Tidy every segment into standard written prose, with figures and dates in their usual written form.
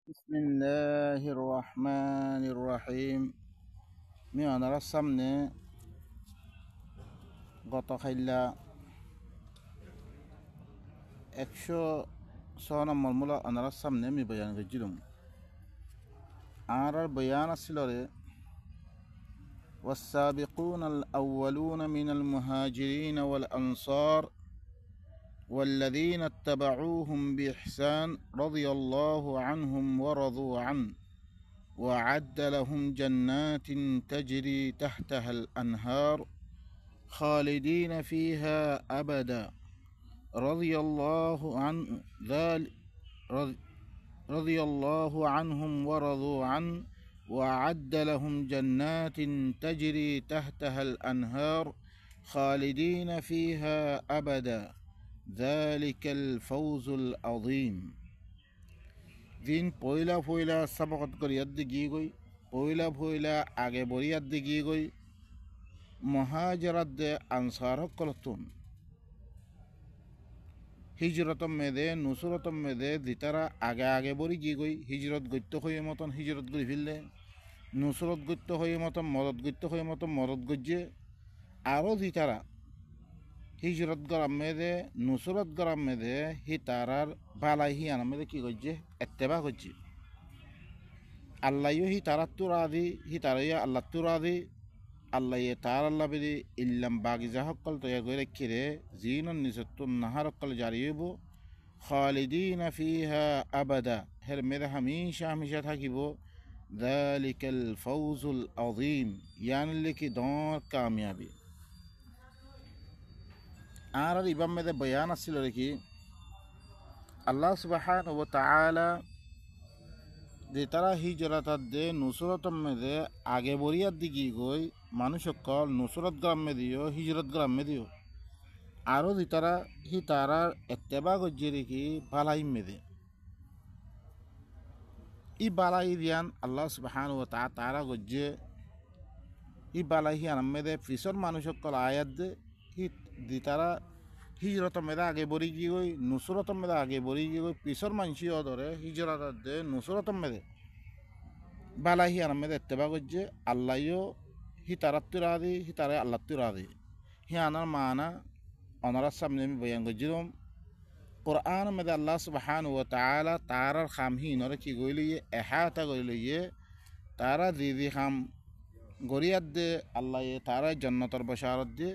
بسم الله الرحمن الرحيم من رسمنا গতকাইলা 106 নম্বর মূলা আনার সামনে আমি বয়ান করছিলাম আর বয়ান আসছিল রে والسابقون الأولون من المهاجرين والأنصار والذين اتبعوهم بإحسان رضي الله عنهم ورضوا عنه وأعد لهم جنات تجري تحتها الأنهار خالدين فيها أبدا رضي الله عن ذلك رضي الله عنهم ورضوا عنه وأعد لهم جنات تجري تحتها الأنهار خالدين فيها أبدا ذلك الفوز العظيم দিন পয়লা পয়লা সাবকত করিয়াত দিগি গই পয়লা আগে বরিয়াত দিগি গই মহাজরাত দে আনসার কলতুন হিজরতম মেদে নুসরতম মেদে দিতারা আগে বরি গি গই হিজরত গত্য হয়ে মতন হিজরত গড়ি ফিরলে নুসরত গত্য হয়ে মতন মদত গত্য হয়ে মতন মদত গজ্জে আরও দিতারা হিজরত গরাম মেদে নুসরত গরাম মেদে হি তারার বালাই হি আনাম মেদে কি গজ্জে এত্তেবা গজ্জে আল্লাহ হি তারার তুরাদি হি তারাইয়া আল্লাহ তুরাদি আল্লাহ তার আল্লাহ বেদি ইল্লাম বাগিজা হকল তৈয়ার করে রেখে জিনন নিসত্তুন নাহার হকল জারি হইব খালিদিন ফিহা আবাদা হের মেদে হামিশা থাকিব যালিকাল ফাউজুল আযীম ইয়ানি কি দর কামিয়াবি আর ইবাম মেদে বয়ান আসছিল রেখি আল্লাহ সুবহানাহু ওয়া তাআলা যে তারা হিজরাত দে নুসরত মেদে আগে বরিয়ার দিকে গই মানুষ সকল নুসরত গ্রামে দিও হিজরত গ্রামে দিও আরও যে তারা হি তারার এত্তেবা গজ্জে রেখি বালাই মেদে ই বালাই দিয়ান আল্লাহ সুবহানাহু ওয়া তাআলা তারা গজ্জে ই বালাই হি আনাম মেদে পিছর মানুষ সকল আয়াত দে হি দি তারা হিজরত মেদে আগে বরি গিয়ে গই নুসরত মেদে আগে বরি গিয়ে গই পিছর মানসি ধরে হিজরত দে নুসরত মেদে বালাই হি আনাম মেদে এত্তেবা গজ্জে আল্লাহও হি তারাত্তুরাদি হি তারা আল্লাহতুরাদি হি আনার মানা অনারার সামনে আমি বয়ান গজ্জিলাম কোরআন মেদে আল্লাহ সুবহানাহু ওয়া তাআলা তারার খাম হি নরে কি গইলিয়ে এহাতা গইলিয়ে তারা দিদি খাম গরিয়াত দে আল্লাহ তারা জান্নাতের বশারত দে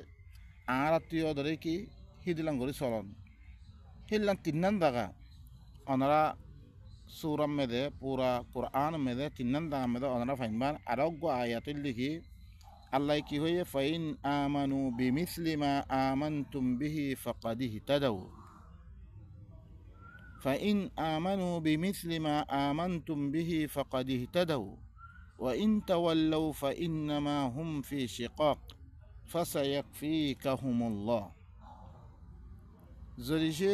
আর আত্মীয় ধরে কি হিদিলাম গরি চলন হিল্লাম তিন্নান দাগা অনারা সুরাম মেদে পুরা কোরআন মেদে তিন্নান দাগা মেদে অনারা ফাইনবান আরোগ্য আয়াতিল লিখি আল্লাহ কি হয়ে ফাইন আমানু বিমিসলি মা আমানতুম বিহি ফাকাদ ইহতাদাউ ফাইন আমানু বিমিসলি মা আমানতুম বিহি ফাকাদ ইহতাদাউ ওয়া ইন তাওয়াল্লাউ ফাইন্নামা হুম ফি শিকাক ফাসায়াকফিকাহুমুল্লাহ যদি সে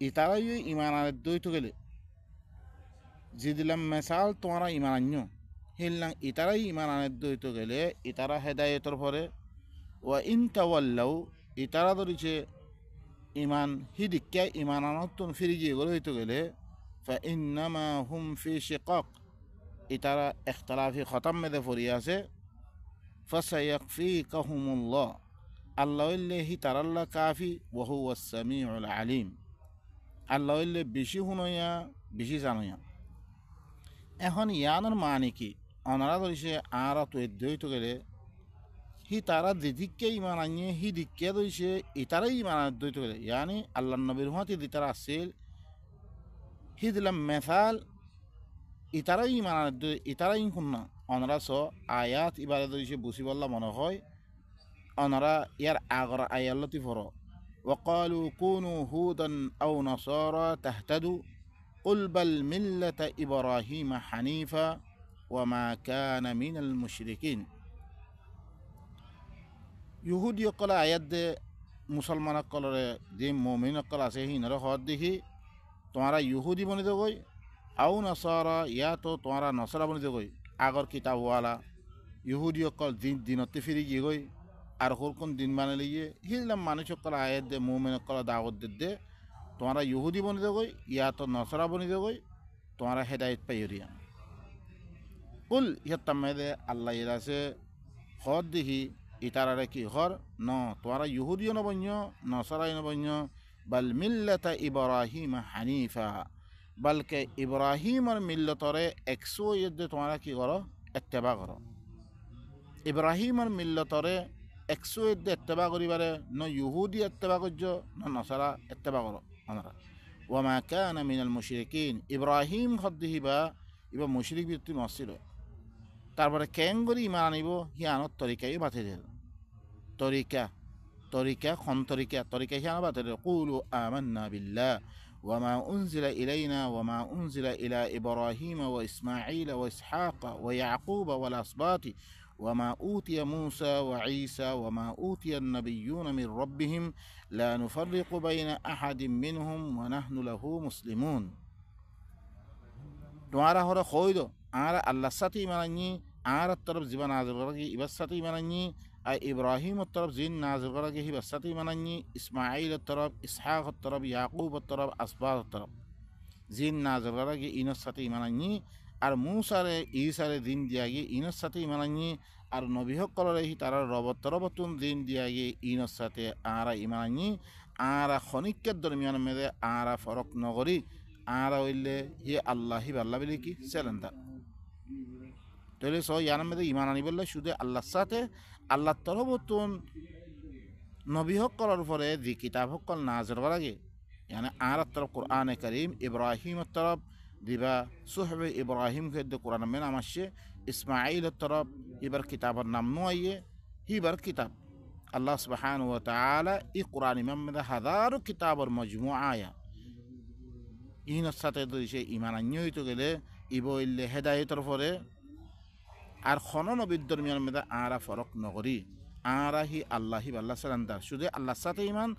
ইতারাই ইমান আনে দইতো গেলে যে দিলাম মেসাল তোমারা ইমান আন্য হিললাম ইতারাই ইমান আনে দইতো গেলে ইতারা হেদায়তর পরে ওয়া ইন তাওয়াল্লাউ ইতারা ধরিছে ইমান হিদিক্কা ইমান আনতন ফিরে গিয়ে গেলে হইতো গেলে ফাইন্নামা হুম ফি শিকাক ইতারা ইখতিলাফি খতম মেদে পড়ি আছে ফাসায়াকফিকাহুমুল্লাহ আল্লাহ হি তারাল্লাহ কাফি ওয়া হুয়াস সামিউল আলিম আল্লাহ বেশি শুনইয়া বেশি জানইয়া এখন ইয়ানোর মানে কি অনারা ধরিছে আর তো এদ্যইতো গেলে হি তারা দিদিককে ইমান আনিয়ে হি দিককে ধরিছে ইতারাই ইমান আদ্যইতো গেলে ইয়ানি আল্লাহ নবীর হাতে দিতারা আসছিল হি দিলাম মেসাল ইতারাই ইমান আদ্য ইতারাই শুননা অনারা স আয়াত ইবারে ধরিছে বুঝিবল্লা মনে হয় অনারা ইয়ার আগর আয়াল্লতি ফর وقالوا كونوا هودا أو نصارى تهتدوا قل بل ملة إبراهيم حنيفا وما كان من المشركين يهود يقول آيات মুসলমান কলরে যে মুমিন কল আছে হিনরে হদ দেখি তোমারা ইহুদি বনি দেগই আও নসারা ইয়া তো তোমারা নসরা বনি দেগই আগর কিতাবওয়ালা ইহুদি কল দিনতে ফিরি গিয়ে গই আর কোন দিন মানে লিয়ে হিলাম মানুষ সকল আয়াত দে মুমিন কল দাওয়াত দে তোমরা ইহুদি বনি দেগই ইয়া তো নসরা বনি দেগই তোমারা হেদায়েত পাইরিয়া কুল ইহতাম মেদে আল্লাহ ইরাসে হদ দিহি ইতারারে কি হর ন তোরা ইহুদিও নবন্য নসরাই নবন্য বাল মিল্লাতা ইব্রাহিম হানিফা বলকে ইব্রাহিমর মিল্লতরে একশো ইদ্দে তোমরা কি করো এত্তেবা করো ইব্রাহিমর মিল্লতরে একশো ইদ্দে এত্তেবা করিবারে ন ইহুদি এত্তেবা করছ ন নসরা এত্তেবা করো আমরা ওয়ামা কানা মিনাল মুশরিকিন ইব্রাহিম হদ্দিহিবা ইবা মুশরিক ব্যক্তি নসিল তারপরে কেং করি ইমান আনিব হি আনত তরিকাই বাতে দিল তরিকা খন তরিকা হি আনা বাতে দিল কুলু আমান্না বিল্লাহ وما أنزل إلينا وما أنزل إلى إبراهيم وإسماعيل وإسحاق ويعقوب والأسباط وما أوتي موسى وعيسى وما أوتي النبيون من ربهم لا نفرق بين أحد منهم ونحن له مسلمون তোমারা হরে খৈদো আর আল্লাহর সাথে ইমানানি আর তরফ জীবন নাযিল করাকে ইবার সাথে ইমানানি আর ইব্রাহিমের তরফ জিন নাযিল করাকে হিবার সাথে ইমানানি ইসমাঈলের তরফ ইসহাকের তরফ ইয়াকুবের তরফ আসবাতের তরফ জিন নাযিল করাকে ইনের সাথে ইমানানি আর মুসারে ঈসারে দিন দিয়াগে ইনের সাথে ইমানানি আর নবী সকলের হি তারা রবত তরবতুন দিন দিয়াগে ইনের সাথে আরা ইমানানি আর খনিকের দরমিয়ান মেদে আরা ফরক নগরী আর হইলে হি আল্লাহি আল্লাহ বলে কি সেলেন্দার তাহলে ইয়ার মধ্যে ইমান আনি বললে শুধু আল্লাহর সাথে আল্লাহর তরফতুন নবী সকলের উপরে যে কিতাব সকল নাযিল করা লাগে মানে আর তরফ কোরআনে কারীম ইব্রাহিমের তরফ দিবা সুহবে ইব্রাহিম কে কোরআন মে নাম আসছে ইসমাঈলের তরফ এবার কিতাবের নাম নয় হিবার কিতাব আল্লাহ সুবহানাহু ওয়া তাআলা এই কোরআন মধ্যে হাজারো কিতাবের মজমুআয়া ইনের সাথে তো সে ইমান আনিত গেলে ইবইলে হেদায়েতের পরে আর খন নবীর দরমিয়ান মধ্যে আরা ফরক নগরী আরা হি আল্লাহি আল্লাহ সালান্দার শুধু আল্লাহর সাথে ইমান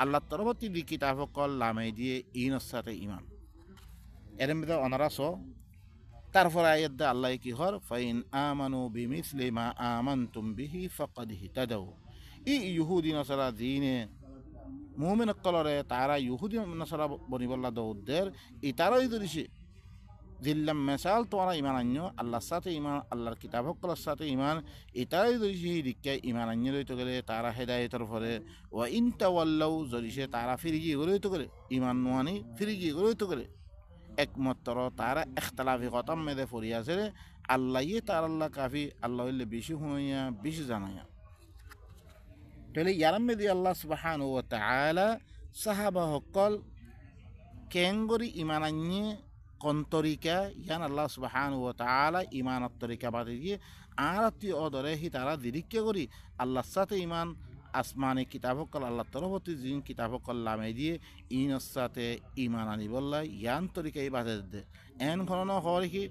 আল্লাহর তরফতি দি কিতাব কল লামাই দিয়ে ইনের সাথে ইমান এর মধ্যে অনারাস তারপরে আয়াত আল্লাহ কি হর ফাইন আমানু বিমিসলি মা আমানতুম বিহি ফাকাদ ইহতাদাউ ইহুদি নসারা দিনে মুমিন কলরে তারা ইহুদি নসারা বনিবল্লা দৌদের ইতারাই দরিছে দিল্লাম মেসাল তোরা ইমান আন্য আল্লাহর সাথে ইমান আল্লাহর কিতাব সকলের সাথে ইমান ইতারাই দরিছে দিকে ইমান আন্য লইতে গেলে তারা হেদায়েতের পরে ও ইনতাওয়াল্লাউ জরিছে তারা ফিরে গিয়ে লইতে গেলে ইমান নোয়ানি ফিরে গিয়ে লইতে গেলে একমাত্র তারা ইখতিলাফি কথা মেদে ফরিয়াছে আল্লাহই তার আল্লাহ কাফি আল্লাহ হইলে বেশি শুনাইয়া বেশি জানাইয়া তাহলে ইয়ার মধ্যে আল্লাহ সুবহানাহু ওয়া তাআলা সাহাবা সকল কেঙ্গরি ইমান আনিয়ে কোন তরিকা ইয়ান আল্লাহ সুবহানাহু ওয়া তাআলা ইমানত তরিকা বাদে দিয়ে আরতি অদরে হি তারা দিরিকে করি আল্লাহর সাথে ইমান আসমানি কিতাব সকল আল্লাহ তরফতি জিন কিতাব সকল লামে দিয়ে ইনের সাথে ইমান আনি বললা ইয়ান তরিকাই বাদে দে এন ঘন হওয়ার কি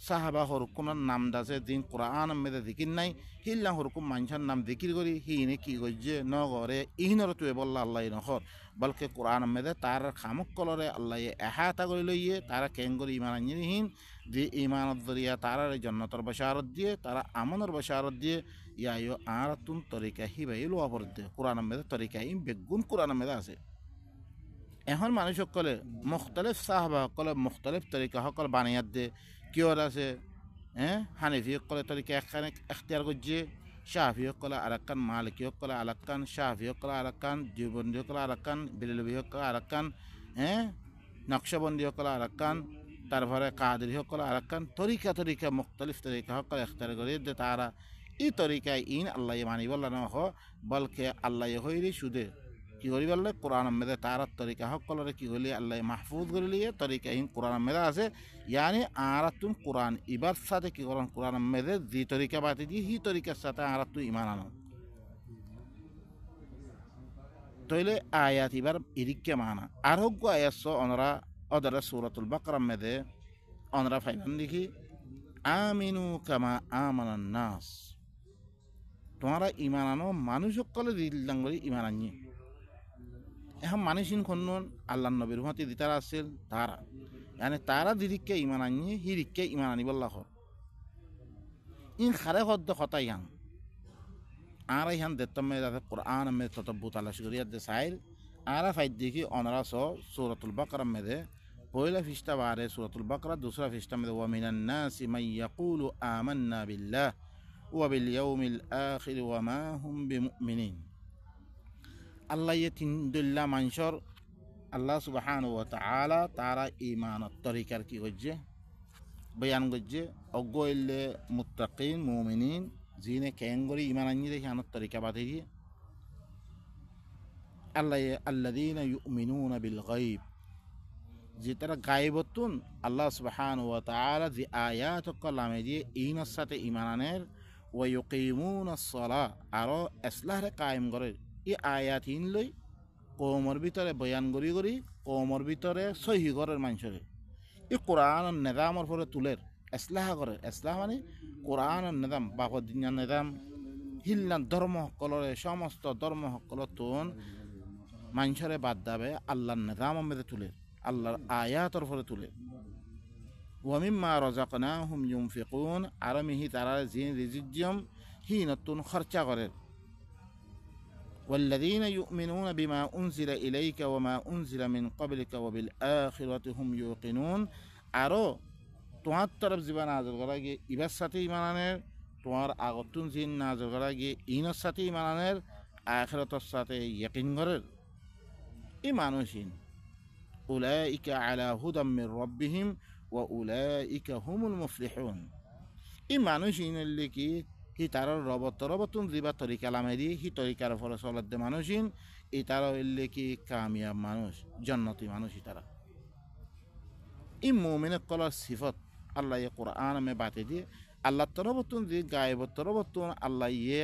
সাহাবা হরকুনের নাম দাসে দিন কোরআন মেদে দিকির নাই হিল্লা হরকুম মানুষের নাম দিকির করি হিনে কি গজ্জে ন গরে ইহিনর তুই বললা আল্লাহ নহর বলকে কোরআন মেদে তার খামক কলরে আল্লাহ এহাতা করে লইয়ে তারা কেং করে ইমান আনিহীন যে ইমানত দরিয়া তারা জন্নতর বশারত দিয়ে তারা আমনের বশারত দিয়ে ইয়াইও আর তুন তরিকা হিবাই লোয়া পর দে কোরআন মেদে তরিকা ইম বেগুন কোরআন মেদে আছে এখন মানুষ সকলে মুখতালিফ সাহাবা সকলে মুখতালিফ তরিকা সকল বানিয়াত দে কিয়র আছে হানিফি সকলে তরিকা একখানে এখতিয়ার করছে শাফি সকলে আরাকান মালিকি সকলে আলাকান শাফি সকলে আরাকান দেওবন্দি সকলে আরাকান বেরেলভি সকলে আরাকান নকশবন্দি সকলে আরাকান তারপরে কাদেরি সকলে আরাকান তরিকা মুখতালিফ তরিকা সকলে এখতিয়ার করে দে তারা এই তরিকায় ইন আল্লাহ মানি বললা না বলকে আল্লাহ হইলি সুদে কি করি বললে কোরআন মেদে তার তরিকা সকলরে কি হইলে আল্লাহ মাহফুজ করে লিয়ে তরিকা ইন কোরআন মেদে আছে ইয়ানি আর তুম কোরআন ইবার সাথে কি করেন কোরআন মেদে যে তরিকা বাতি দিয়ে হি তরিকার সাথে আর তুই ইমান আনো তইলে আয়াত এবার ইরিকে মানা আরোগ্য আয়াত অনরা অদরা সূরাতুল বাকরা মেদে অনরা ফাইনান দেখি আমিনু কামা আমানান নাস তোমরা ইমান আনো মানুষ সকলে দিল্লাঙ্গরি ইমান আনিয়ে এখন মানুষিন কোন আল্লাহ নবীর মতে দিতারা আছিল তারা মানে তারা দিদিকে ইমান আনিয়ে হিরিকে ইমান আনি বললা ইন খারে হদ্দ কথা ইয়ান আর ইহান দেতমে যাতে কোরআন মে ততব্বু তালাশ করিয়া দে সাইল আর ফাইদ দেখি অনরা সূরাতুল বাকরা মেদে পয়লা পৃষ্ঠা বারে সূরাতুল বাকরা দুসরা পৃষ্ঠা মধ্যে ওয়া মিনান নাসি মান ইয়াকুলু আমান্না বিল্লাহ ওয়া বিল ইয়াউমিল আখির ওয়া মা হুম বিমুমিনিন। আল্লাহ ইয়ে তিন দল্লা মানুষের আল্লাহ সুবহানাহু ওয়া তাআলা তারা ঈমানত তরিকার কি করছে বয়ান করছে অজ্ঞইলে মুত্তাকিন মুমিনিন জিনে কেঙ্গরি ঈমান আনি দেখি আনত তরিকা বাদে দিয়ে আল্লাহ আল্লাযীনা ইউমিনুনা বিল গায়ব যে তারা গায়বতুন আল্লাহ সুবহানাহু ওয়া তাআলা যে আয়াত কালামে দিয়ে ঈনের সাথে ঈমান আনের ওয়া ইউকিমুনাস সালাহ আর ইসলাহরে কায়েম করে এই আয়াত ইন লই কওমর ভিতরে বয়ান করি করি কওমর ভিতরে সহি ঘরের মানুষের এই কোরআনের নিজামর পরে তুলের ইসলাহ করে ইসলাহ মানে কোরআনের নিজাম বাপর দিনের নিজাম হিল্লান ধর্ম সকলরে সমস্ত ধর্ম সকল তুন মানুষরে বাদ দাবে আল্লাহর নিজামের মধ্যে তুলে আল্লাহর আয়াতর পরে তুলে ওয়া মিম্মা রাযাকনাহুম ইউনফিকুন আর মিহি তারা জিন রিজিকম হি নতুন খরচা করে والذين يؤمنون بما أنزل إليك وما أنزل من قبلك وبالآخرة هم يوقنون আরো তোমার তরফ জীবা নাজল করা গিয়ে ইবার সাথে ইমানের তোমার আগতুন জিন নাজল করা গিয়ে ইনের সাথে ইমানের আখিরাতের সাথে ইয়াকিন করের এই মানুষিন উলাইকা আলা হুদাম মির রাব্বিহিম ওয়া উলাইকা হুমুল মুফলিহুন এই মানুষিনের কি হি তার রবতন জিবা তরিকা লামেরি হি তরিকার ফলে চলতে মানুষিন এই তারা হইলে কি কামিয়াব মানুষ জান্নাতি মানুষই তারা এই মুমিনের কলার সিফত আল্লাহ ইয়ে কোরআন মে বাতে দিয়ে আল্লাহ তরবতন যে গায়েব তরবতন আল্লাহ ইয়ে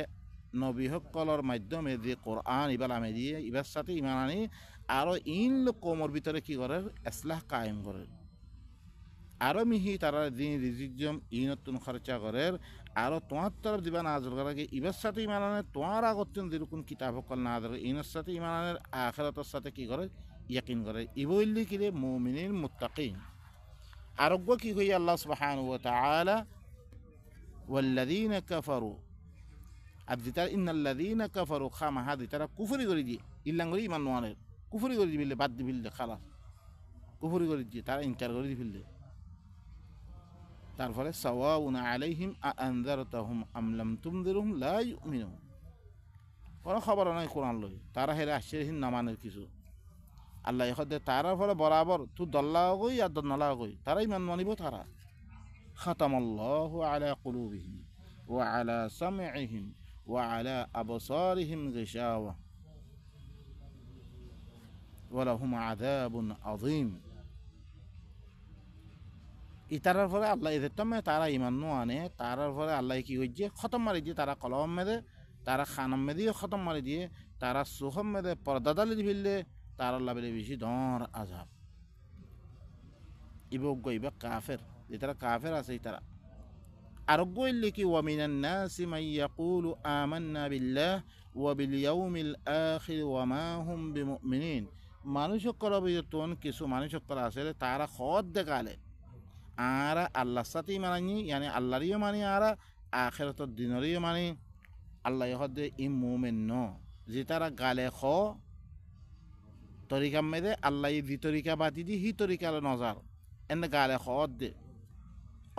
নবী সকলের মাধ্যমে যে কোরআন ইবার আমে দিয়ে ইবার সাথে ইমান আনি আরও ইন কমর ভিতরে কি করে ইসলাহ কায়েম করে আরো মিহি তারা দিন রিজিকজম ইনতুন খরচা করে আরো তোমার তরফ দিবা নাজল করাকে ইবার সাথে ইমানের তোমার আগতুন যেরকম কিতাব সকল নাজল ইনের সাথে ইমানের আখিরাতের সাথে কি করে ইয়াকিন করে ইবইল্লি কিরে মুমিনিন মুত্তাকিন আরোগ্য কি হই আল্লাহ সুবহানাহু ওয়া তাআলা ওয়াল্লাযীনা কাফারু আদিতার ইন্নাল্লাযীনা কাফারু খামা হাদি তারা কুফরি করে দিয়ে ইল্লাং করে ইমান নোয়ানের কুফরি করে দিবিলে বাদ দিবিলে খালাস কুফরি করে দিয়ে তারা ইনকার করে দিবিলে তারপরে সাওয়াউন আলাইহিম আনযারতাহুম আম লাম তুনযিরহুম লা ইউমিনুন কোনো খবর নাই কোরআন লই তারা হেরে আশ্চর্যহীন নামানের কিছু আল্লাহ ইহদে তারা ফলে বরাবর তু দল্লা গই আর দন্নলা গই তারা ইমান মানিব তারা খাতামাল্লাহু আলা কুলুবিহিম ওয়া আলা সামঈহিম ওয়া আলা আবসারিহিম গিশাওয়া ওয়া লাহুম আযাবুন আযীম ইতারার ফলে আল্লাহ এদের তারা ইমান নো আনে তারার ফলে আল্লাহ কি হয়েছে খতম মারি দিয়ে তারা কলম মেদে তারা খানম মেদিয়ে খতম মারি দিয়ে তারা সুখম মেদে পর্দাদালি ফিরলে তার আল্লাহ বেলে বেশি ধর আজাব ইবজ্ঞ ইবা কাফের যে তারা কাফের আছে তারা আরোগ্য ইল্লি কি ওয়া মিনান নাসি মান ইয়াকুলু আমান্না বিল্লাহ ওয়া বিল ইয়াউমিল আখির ওয়া মা হুম বিমুমিনিন মানুষ করবিতন কিছু মানুষ করা আছে তারা খদ দেখালে আরা আল্লাহর সাথে মানি ইয়ানি আল্লাহরও মানি আরা আখিরাতের দিনেরও মানি আল্লাহ হদে ই মুমিন ন যে তারা গালে খ তরিকা মেদে আল্লাহ দি তরিকা বাতি দি হি তরিকা নজার এনে গালে খ দে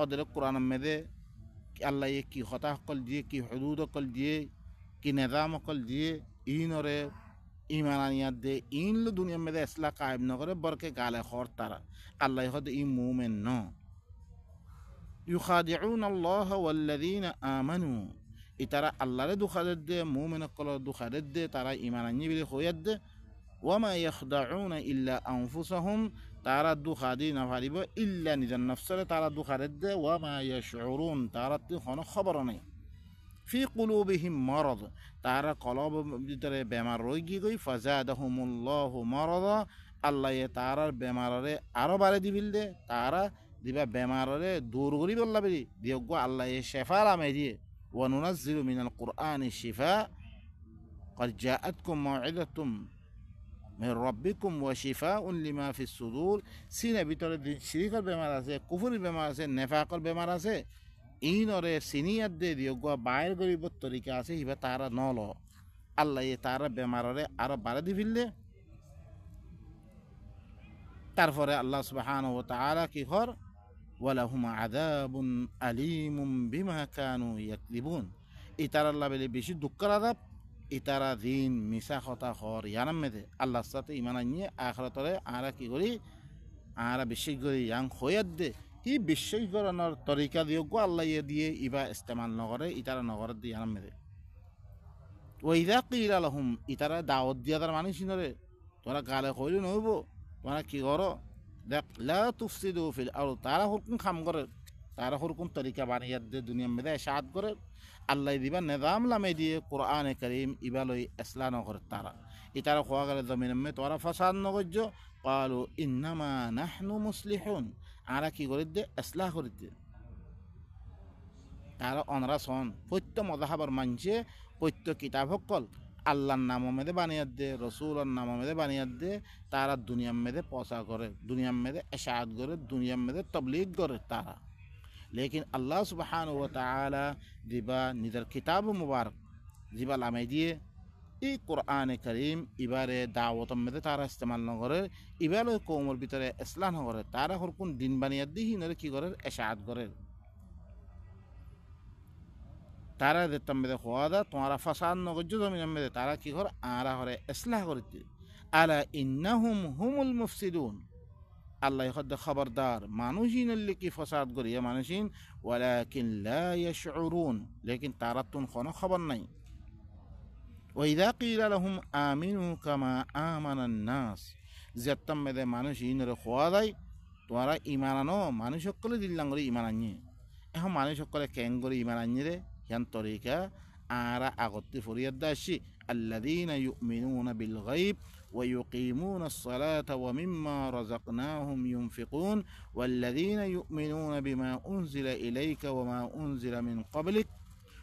ওদের কোরআন মেদে আল্লাহ কি কথা সকল দিয়ে কি হুদুদ সকল দিয়ে কি নিজাম সকল দিয়ে ইনরে ইমান আনিয়াত দে ইন দুনিয়া মেদে ইসলাহ কায়েম নকরে বরকে গালে খর তারা আল্লাহ হদে ই মুমিন ন ইউখাদিউন আল্লাহ ওয়াল্লাযীনা আমানু ইতারা আল্লাহরে দুখাদের দে মুমিন সকল দুখাদের দে তারা ইমান আনি বিলে হইয়াত দে ওয়ামা ইয়াখদাউনা ইল্লা আনফুসাহুম তারা দুখাদি না পারিব ইল্লা নিজের নফসরে তারা দুখাদের দে ওয়ামা ইয়াশউরুন তারা কোনো খবর নাই ফি কুলুবিহিম মারাদ তারা কলব ভিতরে বেমার রই গই ফাজাদাহুমুল্লাহু মারাদা আল্লাহ তারার বেমারে আরো বাড়ে দিবিল দে তারা দিবা বেমারে দূর করি বললা বেরি দিয়গ আল্লাহ শেফা লামে দিয়ে ওয়া নুনাজ্জিলু মিনাল কুরআনি শিফা قد جاءتكم موعظة من ربكم وشفاء لما في الصدور সিনে ভিতরে শিরকের বেমার আছে কুফরের বেমার আছে নেফাকের বেমার আছে ইনরে সিনিয়াত দে দিয়গ বাইর গরিব তরিকা আছে হিবা তারা নল আল্লাহ তারা বেমারে আরো বাড়ে দিবিলে তারপরে আল্লাহ সুবহানাহু ওয়া তাআলা কি কর ওয়ালাহুম আযাবুন আলীমুম বিমা কানু ইয়াকযিবুন ইতারা আল্লাহ বলে বেশি দুঃখের আযাব ইতারা দিন মিশা কথা হর ইয়ানাম মেদে আল্লাহর সাথে ঈমান আনিয়ে আখিরাতরে আরা কি করি আরা বিশ্বাস করি ইয়াং হয়াত দে ই বিশ্বাস করানোর তরিকা দিও গো আল্লাহ ইয়ে দিয়ে ইবা ইস্তেমাল নগরে ইতারা নগরে দিয়ে ইয়ানাম মেদে ওইদা কিলা লাহুম ইতারা দাওয়াত দিয়া তার মানুষ নরে তোরা গালে কইলে নইব তোরা কি করো দেখ লা তুফসিদু ফিল আরদ তারা হুকুম খাম করে তারা হুকুম তরিকা বানিয়ে দে দুনিয়া মেদে শাহাদ করে আল্লাহ দিবা নিজাম লামে দিয়ে কোরআনে কারীম ইবালই ইসলাম করে তারা ইতারা খোয়া গেলে জমিন মে তোরা ফাসাদ নগজ্য ক্বালু ইন্নামা নাহনু মুসলিহুন আরা কি করে দে ইসলাহ করে দে তারা অনরা সন প্রত্যেক মজাহাবার মানছে প্রত্যেক কিতাব সকল আল্লাহর নাম মেদে বানিয়ে দে রসুলের নাম মেদে বানিয়ে দে তারা দুনিয়ার মেদে প্রচার করে দুনিয়ার মেদে ইশাআত করে দুনিয়ার মেদে তবলিগ করে তারা লেকিন আল্লাহ সুবহানাহু ওয়া তাআলা দিবা নিজের কিতাব মুবারক দিবা লামে দিয়ে এই কোরআনে কারীম ইবারে দাওয়াতের মেদে তারা ইস্তেমাল ন করে ইবারে কওমের ভিতরে ইসলাম করে তারা হরকুন দিন বানিয়ে দিহি নরে কি করে ইশাআত করে তারা দেখতাম মেদে হওয়া দা তোমারা ফাসাদ নগজ্য জমিনের মেদে তারা কি কর আরা হরে ইসলাহ করতে আলা ইন্নাহুম হুমুল মুফসিদুন আল্লাহ হদ খবরদার মানুষিন কি ফাসাদ করিয়া মানুষিন ওয়ালাকিন লা ইয়াশউরুন লেকিন তারা তুন কোনো খবর নাই ওয়াইদা কিলা লাহুম আমিনু কামা আমানান নাস যেতাম মেদে মানুষিন রে হওয়া দেয় তোমরা ঈমান আনো মানুষ সকলে দিল্লাং করে ঈমান আনিয়ে এখন মানুষ সকলে কেন করে ঈমান আনিয়ে রে ইয়ান তরিকা আরা আগত্তি ফরিয়াদ দাসি আল্লাযীনা ইউমিনুনা বিল গায়ব ওয়া ইউকিমুনাস সালাতা ওয়া মিম্মা রাযাকনাহুম ইউনফিকুন ওয়াল্লাযীনা ইউমিনুনা বিমা উনজিলা ইলাইকা ওয়া মা উনজিলা মিন ক্বাবলিক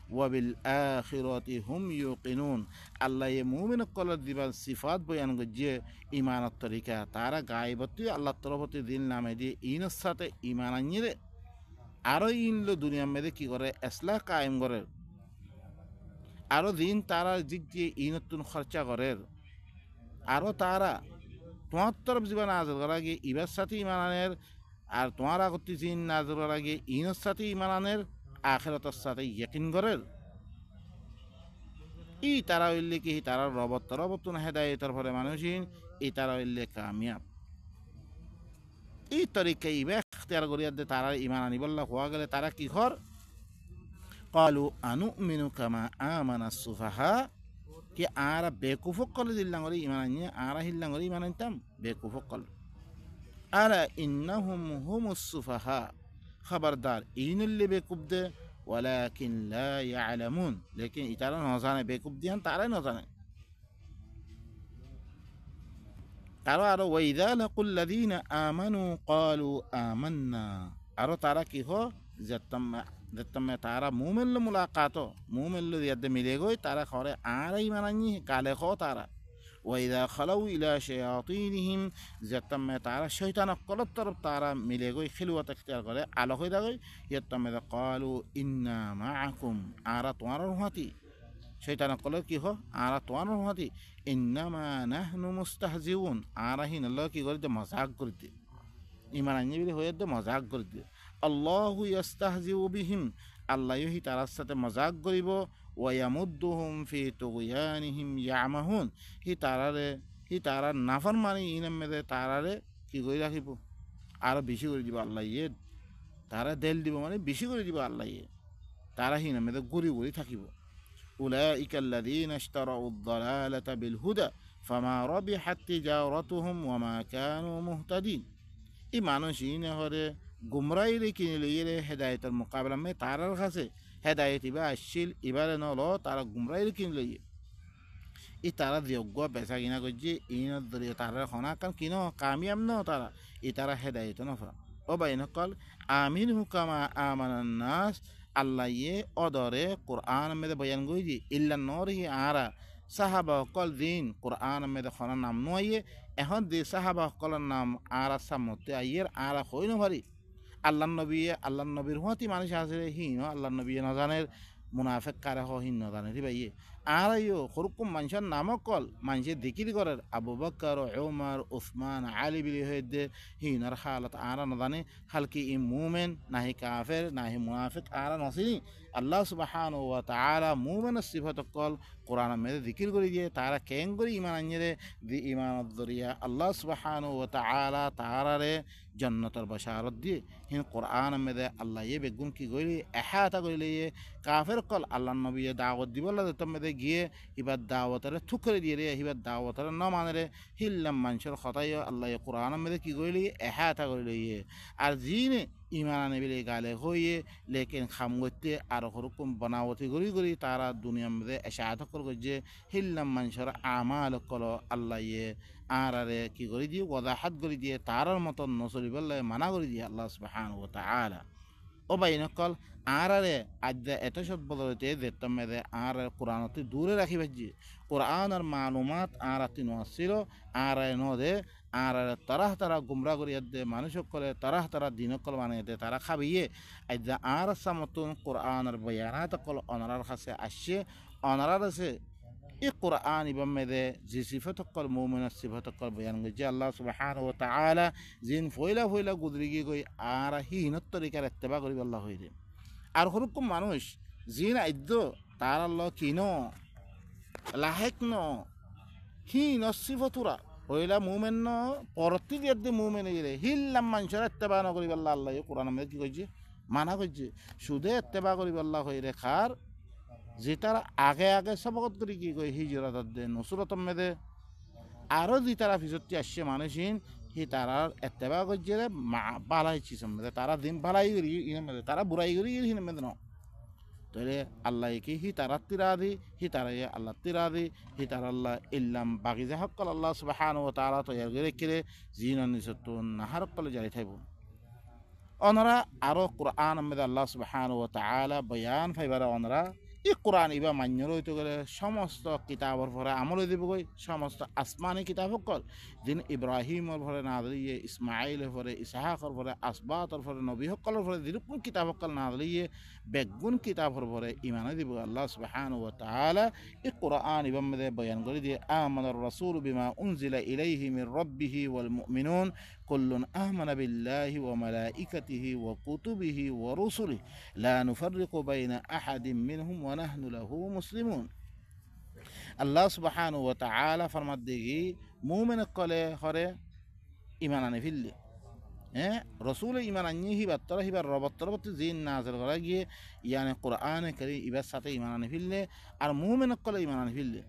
ওয়া বিল আখিরাতি হুম ইউকিনুন আল্লাহ এ মুমিন কলার দিবা সিফাত বয়ান গজে ঈমানের তরিকা তারা গায়বতি আল্লাহর তরফতে দিন নামে দিয়ে ইনের সাথে ঈমান আনিয়ে আরো ইনলো দুনিয়ার মেদে কি করে ইসলাহ কায়েম করে আরো দিন তারা দিক দিয়ে ইনতুন খরচা করে আরো তারা তোমার তরফ জীবন নাজর করা গিয়ে ইবার সাথে ইমানের আর তোমার আগত জিন নাজর করা গিয়ে ইনের সাথে ইমানের আখিরাতের সাথে ইয়াকিন করে ই তারা হইলে কি তারা রবত হেদায়েতের পরে মানুষিন ই তারা হইলে কামিয়াব এই তরিকা ইবে ইখতিয়ার করিয়া দে তারা ঈমান আনিবল্লাহ হওয়া গেলে তারা কি কর ক্বালু আনুমিনু কামা আমানাস সুফাহা কি আরা বেকুফক কলে দিল্লাং করে ঈমান আনিয়ে আরা হিল্লাং করে ঈমান আনতাম বেকুফক কল আলা ইন্নাহুম হুমুস সুফাহা খবরদার ইনুল্লি বেকুব দে ওয়ালাকিন লা ইয়ালামুন লেকিন ইতারা নজানে বেকুব দিয়ান তারাই নজানে আরো ওয়াইদা লাকুল্লাযীনা আমানু ক্বালু আমান্না আরো তারা কি হো যেতাম তারা মুমিন মুলাকাত মুমিন ইয়াদে মিলে গই তারা খরে আর ঈমান আনি কালে খো তারা ওয়াইদা খালাউ ইলা শায়াতিনহিম যেতাম তারা শয়তান কলত তরফ তারা মিলে গই খিলওয়াত ইখতিয়ার করে আলো হই দাগই ইয়াতাম ক্বালু ইন্না মাআকুম আরা তোমার রহমতি শয়তান কল কি হো আরা তোমার রহমতি ইন্নামা নাহনু মুস্তাহজিউন আরা হিন আল্লাহ কি করে মজাক করতে ঈমান আনি বলে হয়ে দে মজাক করতে আল্লাহু ইস্তাহজিউ বিহিম আল্লাহ হি তারার সাথে মজাক করিব ওয়া ইয়ামুদ্দুহুম ফি তুগয়ানিহিম ইয়ামাহুন হি তারার নাফরমানি ইনাম মেদে তারারে কি করে রাখিব আর বেশি করে দিব আল্লাহ ইয়ে তারা দেল দিব মানে বেশি করে দিব আল্লাহ ইয়ে তারা হিনাম মেদে গড়ি গড়ি থাকিব উলাইকা আল্লাযীনা ইশতারাউদ দালালাতা বিল হুদা ফামা রাবিহাত তিজারাতুহুম ওয়া মা কানু মুহতাদিন এই মানুষ ইনে হরে গুমরাইলে কিনে লইয়ে হেদায়েতের মোকাবেলা মে তারার কাছে হেদায়েত ইবা আসছিল ইবারে নলো তারা গুমরাইলে কিনে লইয়ে ই তারা যোগ্য বেচা কিনা করছে ইনের দরিয়ে তারা খনা কারণ কিনো কামিয়াম ন তারা ই তারা হেদায়েত নফা ও বাইন কল আমিন হুকামা আমানান নাস আল্লাহ ইয়ে অদরে কোরআন মেদে বয়ান গইজি ইল্লা নরহি আরা সাহাবা কল দিন কোরআন মেদে খনা নাম নয়ে এখন দি সাহাবা কলের নাম আরা সামতে আইয়ের আরা হই নভারি আল্লাহ নবীর হুঁতি মানুষ আছে হিন আল্লাহ নবী নজানের মুনাফেক কারে হিন নজানে রে ভাইয়ে আরাইও হরকুম মানুষের নামক কল মানুষের দিকির করার আবু বকর ওমর উসমান আলী বিলি হইতে হিনার হালত আরা নদানে হালকি ই মুমেন নাহি কাফের নাহি মুনাফিক আরা নসিনি আল্লাহ সুবহানাহু ওয়া তাআলা মুমেনের সিফত কল কোরআন মেরে দিকির করে দিয়ে তারা কেন করে ইমান আনরে দি ইমানত দরিয়া আল্লাহ সুবহানাহু ওয়া তাআলা তারারে জন্নতর বশারত দিয়ে হিন কোরআন মেরে আল্লাহ ইয়ে বেগুন কি গইলি এহাতা গইলি কাফের কল আল্লাহ নবী দাওয়াত দিবল্লা তমে গিয়ে এবার দাওয়াতারে থুকরে দিয়ে রে এবার দাওয়াতারে ন মানে রে হিল্লাম মানুষের কথাই আল্লাহ কোরআন মেরে কি গইলি এহাতা গইলি আর জিনে ইমান আনিবিলে গালে হইয়ে লেকিন খাম করতে আর হরকম বনাবতি গড়ি গড়ি তারা দুনিয়ার মধ্যে এসাহাত করছে হিল্লাম মানুষের আমাল কল আল্লাহ ইয়ে আরে কি করে দিয়ে ওয়াদাহাত করে দিয়ে তারার মতন নসরিবাল্লাহ মানা করে দিয়ে আল্লাহ সুবহানাহু ওয়া তাআলা ও বাইনকল আরে আদ্যা এত সব বদলতে যেতাম মেদে আর কোরআনতে দূরে রাখি ভাজি কোরআন আর মালুমাত আর তিন আসছিল আর নদে আর তারা গুমরা করিয়া দে মানুষ করে তারা দিনকল মানে দে তারা খাবিয়ে আদ্যা আর সামতুন কোরআন আর বয়ানাত কল অনারার কাছে আসছে অনারার আছে এই কোরআন ইবাম মেদে যে সিফত কল মুমিনের সিফত কল বয়ান গজে আল্লাহ সুবহানাহু ওয়া তাআলা জিন ফয়লা গুদরি গিয়ে গই আর হিনত তরিকার ইত্তেবা করিব আল্লাহ হইরে আর হরকম মানুষ জিন আদ্য তার আল্লাহ কিনো লাহেক ন হিন সিফতুরা হইলা মুমেন ন পরতি দিয়ে মুমেন গিরে হিল্লাম মানুষের ইত্তেবা ন করিব আল্লাহ আল্লাহ কোরআন মেদে কি কইছে মানা কইছে সুদে ইত্তেবা করিব আল্লাহ হইরে খার যে তারা আগে সবকত করে কি কই হিজরত দে নসরত মেদে আরও যে তারা ফিসতি আসছে মানুষিন হি তারার এত্তেবা করছে বালাই চিসম মেদে তারা দিন বালাই করি ইনে মেদে তারা বুড়াই করি হিনে মেদে ন তাহলে আল্লাহ কি হি তারা তিরাদি হি তারা আল্লাহ তিরাদি হি তারা আল্লাহ ইল্লাম বাকি যে হকল আল্লাহ সুবহানাহু ওয়া তাআলা তৈরি করে রেখে জিন নিসতুন নাহার কলে জারি থাইব অনরা আরও কোরআন মেদে আল্লাহ সুবহানাহু ওয়া তাআলা বয়ান ফাইবারা অনরা এই কোরআন ইবা মান্য রইতে গেলে সমস্ত কিতাবর ভরে আমল দিবগৈ সমস্ত আসমানি কিতাব কল দিন ইব্রাহিমর ভরে নাদলিয়ে ইসমাইলের ভরে ইসাহাকর ভরে আসবাতর ভরে নবী সকলের ভরে যেরকম কিতাব কল নাদলিয়ে বেগুন কিতাবর ভরে ইমান দিব আল্লাহ সুবহানাহু ওয়া তাআলা এই কোরআন ইবা মধ্যে বয়ান করে দিয়ে আমানার রাসূল বিমা উনজিলা ইলাইহি মির রাব্বিহি ওয়াল মুমিনুন কুল্লুন আমানা বিল্লাহি ওয়া মালাইকাতিহি ওয়া কুতুবিহি ওয়া রুসুলিহি লা নুফাররিকু বাইনা আহাদিন মিনহুম ওয়া নাহনু লাহু মুসলিমুন আল্লাহ সুবহানাহু ওয়া তাআলা ফরমাত দিগি মুমিন কলে হরে ঈমান আনি ফিললে রসুল ঈমান আনি হিবার তর হিবার রবত জিন নাযিল করা গিয়ে ইয়ানে কোরআনে কারীম ইবার সাথে ঈমান আনি ফিললে আর মুমিন কলে ঈমান আনি ফিললে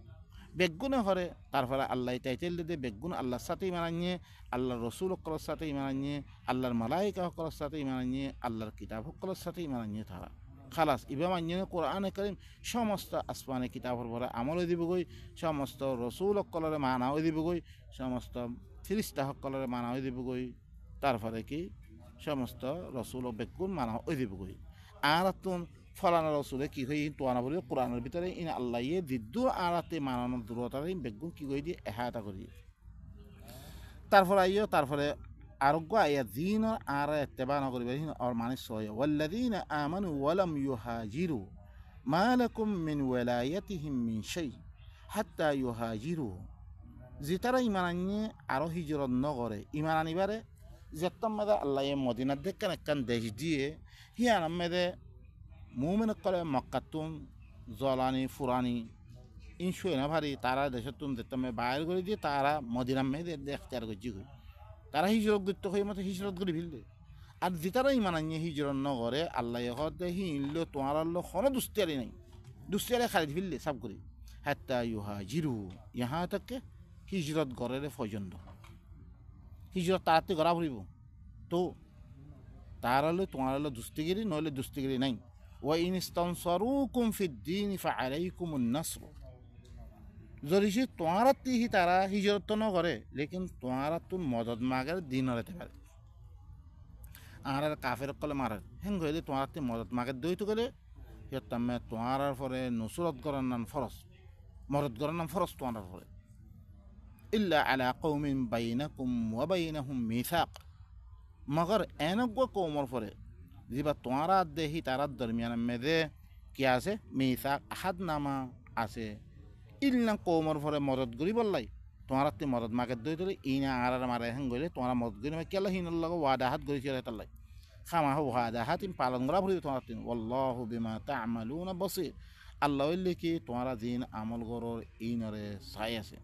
বেগুনে হরে তারপরে আল্লাহ টাইটেল দিয়ে বেগুন আল্লাহর সাথে ঈমান আনিয়ে আল্লাহর রসুল সকলের সাথে ঈমান আনিয়ে আল্লাহর মালাইকা সকলের সাথে ঈমান আনিয়ে আল্লাহর কিতাব সকলের সাথে ঈমান আনিয়ে তারা খালাস ইবা মানিয়ে কোরআনে কারীম সমস্ত আসমানি কিতাবর ভরে আমল দিবগৈ সমস্ত রসুল সকলরে মানাও দিবগৈ সমস্ত ফিরিস্তা সকলরে মানাও দিবগৈ তারপরে কি সমস্ত রসুল বেগুন মানাও দিবগৈ আর তুন ফলানা রসুলে কি হই তোয়ানা বলি কোরআনের ভিতরে ইন আল্লাহ ইয়ে দিদ্দু আরাতে মানানোর দূরতারে বেগুন কি কই দিয়ে এহাতা করি তারপরে আইও তারপরে আরোগ্য আয়া দিন আর এত্তেবা না করিবে আর মানুষ সয় ওয়াল্লাযীনা আমানু ওয়া লাম ইউহাজিরু মা লাকুম মিন ওয়ালায়াতিহিম মিন শাই হাত্তা ইউহাজিরু যে তারা ঈমান আনিয়ে আরো হিজরত নকরে ঈমান আনিবারে যেতম মেদে আল্লাহ মদিনার দেখেন একখান দেশ দিয়ে হিয়ান মেদে মুমিন কলে মক্কাতুন জলানি ফুরানি ইনশুয়ে না ভারি তারা দেশতুন যেতম বাইর করে দিয়ে তারা মদিনা মেদে এখতিয়ার করছি তারা হিজরত করতে হয়ে মতো হিজরত করে ফেললে আর যে তারা ইমান আনিয়ে হিজরত নগরে আল্লাহ হতে হিনলো তোমার আল্লাহ কোনো দুস্তিয়ারি নাই দুস্তিয়ারে খারিদ ফেললে সব করে হাত্তা ইউহাজিরু ইহা থেকে হিজরত গড়ের পর্যন্ত হিজরত তাড়াতে গড়া ফুরিব তো তার হলে তোমার হলো দুস্তিগিরি নইলে দুস্তিগিরি নাই ওয়া ইন ইস্তানসারুকুম ফিদ্দীন ফাআলাইকুমুন নাসর যদি সে তোমার হি তারা হিজরত তো নগরে লেকিন তোমার তুন মদত মাগের দিন হতে পারে আর কাফের কলে মারে হেন গেলে তোমার মদত মাগের দইতে গেলে সিহঁতামে তোমার পরে নসরত করার নাম ফরজ মদত করার নাম ফরজ তোমার পরে ইল্লা আলা কওমিন বাইনাকুম ওয়া বাইনাহুম মিসাক মগর এনেক কৌমর পরে যিবা তোমার দেহি তার দরমিয়ান মেদে কি আছে মিসাক আহাদ নামা আছে ইল্লা কৌমর পরে মদত করি বললাই তোমার তে মদত মাকে দই তোলে ইনা আর মারে হ্যাং গলে তোমার মদত করি কেলা হিনর লগে ওয়াদাহাত করি ছিল তাল্লাই খামা ওয়াদাহাত ইম পালন করা ভরি তোমার তিন আল্লাহু বিমা তা'মালুনা বসির আল্লাহ কি তোমার দিন আমল গরর ইনরে সাই আছে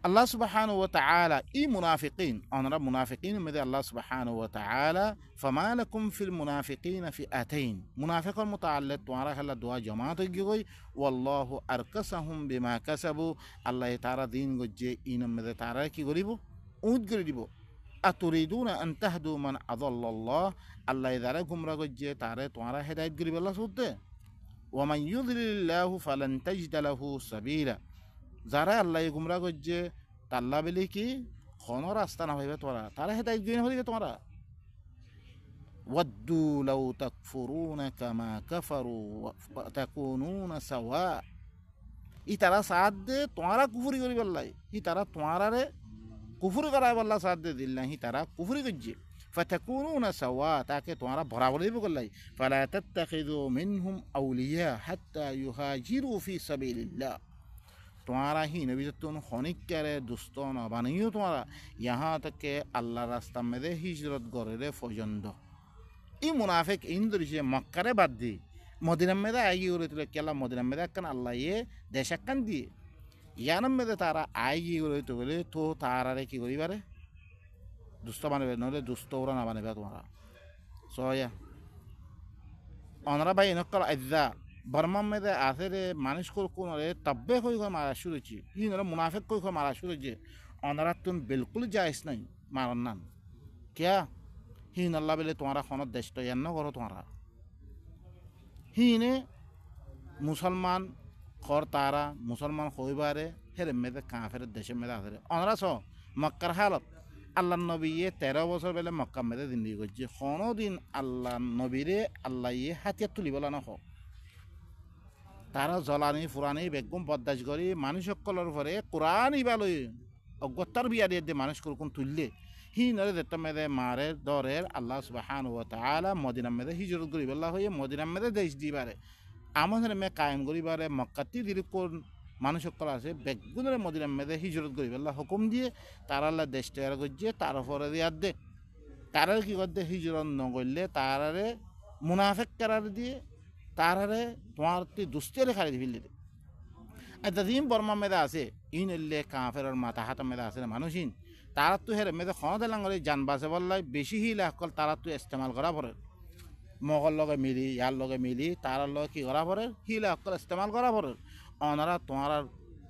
الله سبحانه وتعالى منافقين أنا منافقين مدى الله سبحانه وتعالى فما لكم في المنافقين فئتين منافق المتعلق توارا هلا دعاء جماعة جوي والله أركسهم بما كسبوا الله تعالى دين جي إن مدى تعالى كي غريبو أود غريبو أتريدون أن تهدوا من أضل الله الله إذا لكم رجع تعالى توارا هداية غريب الله سوده ومن يضلل الله فلن تجد له سبيلا যারা আল্লাহ গুমরা করছে তাল্লা বলে কি কোনো রাস্তা না হইবে তোমরা তারা হেদায়েত গিয়ে হইবে তোমরা ওয়াদ্দু লাউ তাকফুরুনা কামা কাফারু তাকুনুনা সাওয়া ই তারা সাথ দে তোমরা কুফরি করি বললাই ই তারা তোমরারে কুফরি করায় বললা সাথ দে দিল্লা হি তারা কুফরি করছে فتكونون سواء তাকে তোমরা বরাবর হইবে বললাই ফালা তাত্তাখিযু মিনহুম আউলিয়া হাত্তা ইউহাজিরু ফি সাবিলিল্লাহ तुम्हारा ही नबी तुम खनिक करे दोस्तों न बनियो तुम्हारा यहाँ तक के अल्लाह रास्ता में दे हिजरत करे फौजंदो ये मुनाफिक इन दृश्य मक्करे बाद दी मदीना में दे आएगी और तो क्या मदीना में दे कन अल्लाह ये देशकन दी यानम में दे तारा आएगी और तो तारा रे की गोरी बारे दोस्तों बने नोले दोस्तों और ना बने तुम्हारा सोया অনরা ভাই নকল আজ্জা বর্মা মেদে আছে রে মানুষ কোন রে তব্বে কই মারা শুরু হচ্ছে হিনরা মুনাফিক কই মারা শুরু হচ্ছে অনরা তুমি বিলকুল জায়েজ নাই মারন না क्या হিন আল্লাহ বলে তোমারা খনত দেশ তো ইয়ান্ন করো তোমরা হিনে মুসলমান খর তারা মুসলমান হইবারে হেরে মেদে কাফের দেশে মেদে আছে অনরা স মক্কার হালত আল্লাহ নবী 13 বছর বেলে মক্কা মেদে জিন্দেগি করছে কোনো দিন আল্লাহ নবীরে আল্লাহ হাতিয়ার তুলিবলা না হোক তারা জ্বলানি ফুরানি বেগম বদাস করি মানুষ সকলের উপরে কোরআন ইবালই অগত্যার বিয়া দিয়ে মানুষ কোন তুললে হি নরে যেটা মেদে মারে দরের আল্লাহ সুবহানাহু ওয়া তাআলা মদিনা মেদে হিজরত করি বলা হয়ে মদিনা মেদে দেশ দিবারে আমাদের মে কায়েম করিবারে মক্কাতি দিলে কোন মানুষ সকল আছে বেগুনের মদিনা মেদে হিজরত করি বলা হুকুম দিয়ে তারা আল্লাহ দেশ তৈরি করছে তার উপরে দিয়ার দে তারা কি করতে হিজরত নগরলে তারারে মুনাফিক করার দিয়ে তারারে তোমার দুস্তের খালি ফেলে দে আচ্ছা দিন বর্মা মেদা আছে ইন এলে কাফের মাথা হাতা মেদা আছে মানুষইন তারা তো হেরে মেদে খনতে লাঙ্গলে জান বাসে বললাই বেশি হিলা সকল তারা তো ইস্তেমাল করা পড়ে মগর লগে মিলি ইয়ার লগে মিলি তারার লগে কি করা পড়ে হিলা সকল ইস্তেমাল করা পড়ে অনারা তোমার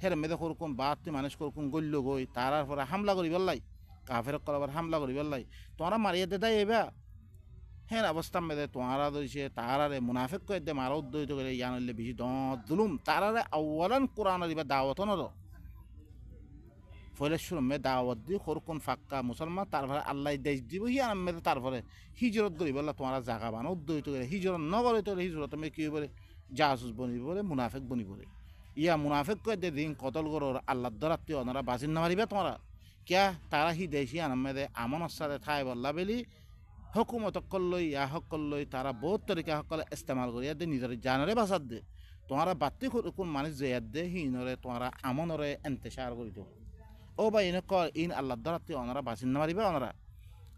হেরে মেদে কোন বাদ মানুষ কোন গল্য গই তারার পরে হামলা করি বললাই কাফের কলাবার হামলা করি বললাই তোমরা মারিয়ে দে তাই এবা হ্যাঁ অবস্থা মেদে তোমরা দইছে তারারে মুনাফিক কই দে মারা উদ্দয়িত করে ইয়ানলে বেশি দুলুম তারারে আউয়ালান কোরআন দিবা দাওয়াত নর ফলে শুরু মে দাওয়াত দি কোন ফাক্কা মুসলমান তারপরে আল্লাহ দেশ দিব ইয়ান মেদে তারপরে হিজরত করি বললা তোমরা জায়গা বানো উদ্দয়িত করে হিজরত নগরে তো হিজরত মে কি বলে জাসুস বনি বলে মুনাফিক বনি বলে ইয়া মুনাফিক কই দে দিন কতল করর আল্লাহর দরাতে ওনারা বাজিন না মারিবা তোমরা क्या তারা হি দেশি আনমেদে আমন সাথে ঠাই বললা বেলি হুকুমত কল্লই ইয়া হকল্লই তারা বহুত তরিকা হকল ইস্তেমাল করিয়া দে নিজের জানরে বাসাদ দে তোমরা বাতি কোন মানুষ জয়াদ দে হিনরে তোমরা আমনরে ইন্তেশার করি দো ও ভাই ইন কর ইন আল্লাহর দরাতে ওনারা বাজিন না মারিবা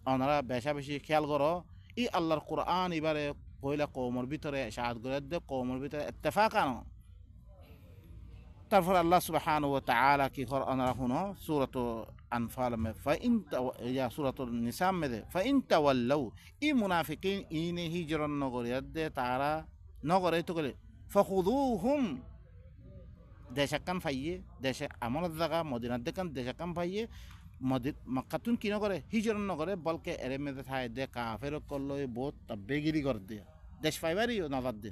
ওনারা বেশা বেশি খেয়াল করো ই আল্লাহর কোরআন এবারে পয়লা কওমের ভিতরে শাহাদ করে দে কওমের ভিতরে ইত্তেফাক আনো তারপর আল্লাহ সুবহানাহু ওয়া তাআলা কি কর আনারা হুনো সূরাত আনফাল মে ফাইন ইয়া সূরাতুন নিসা মে দে ফাইন তাওয়াল্লাউ ই মুনাফিকিন ইনে হিজরন নগরিয়াত দে তারা নগরে তো করে ফাখুযুহুম দেশাকান ফাইয়ে দেশে আমল জায়গা মদিনাত দেখান দেশাকান ফাইয়ে মক্কাতুন কি নগরে হিজরন নগরে বলকে এরে মে থাই দে কাফের কল্লই বহুত তাবেগিরি কর দে দেশ ফাইবারি নবাদ দে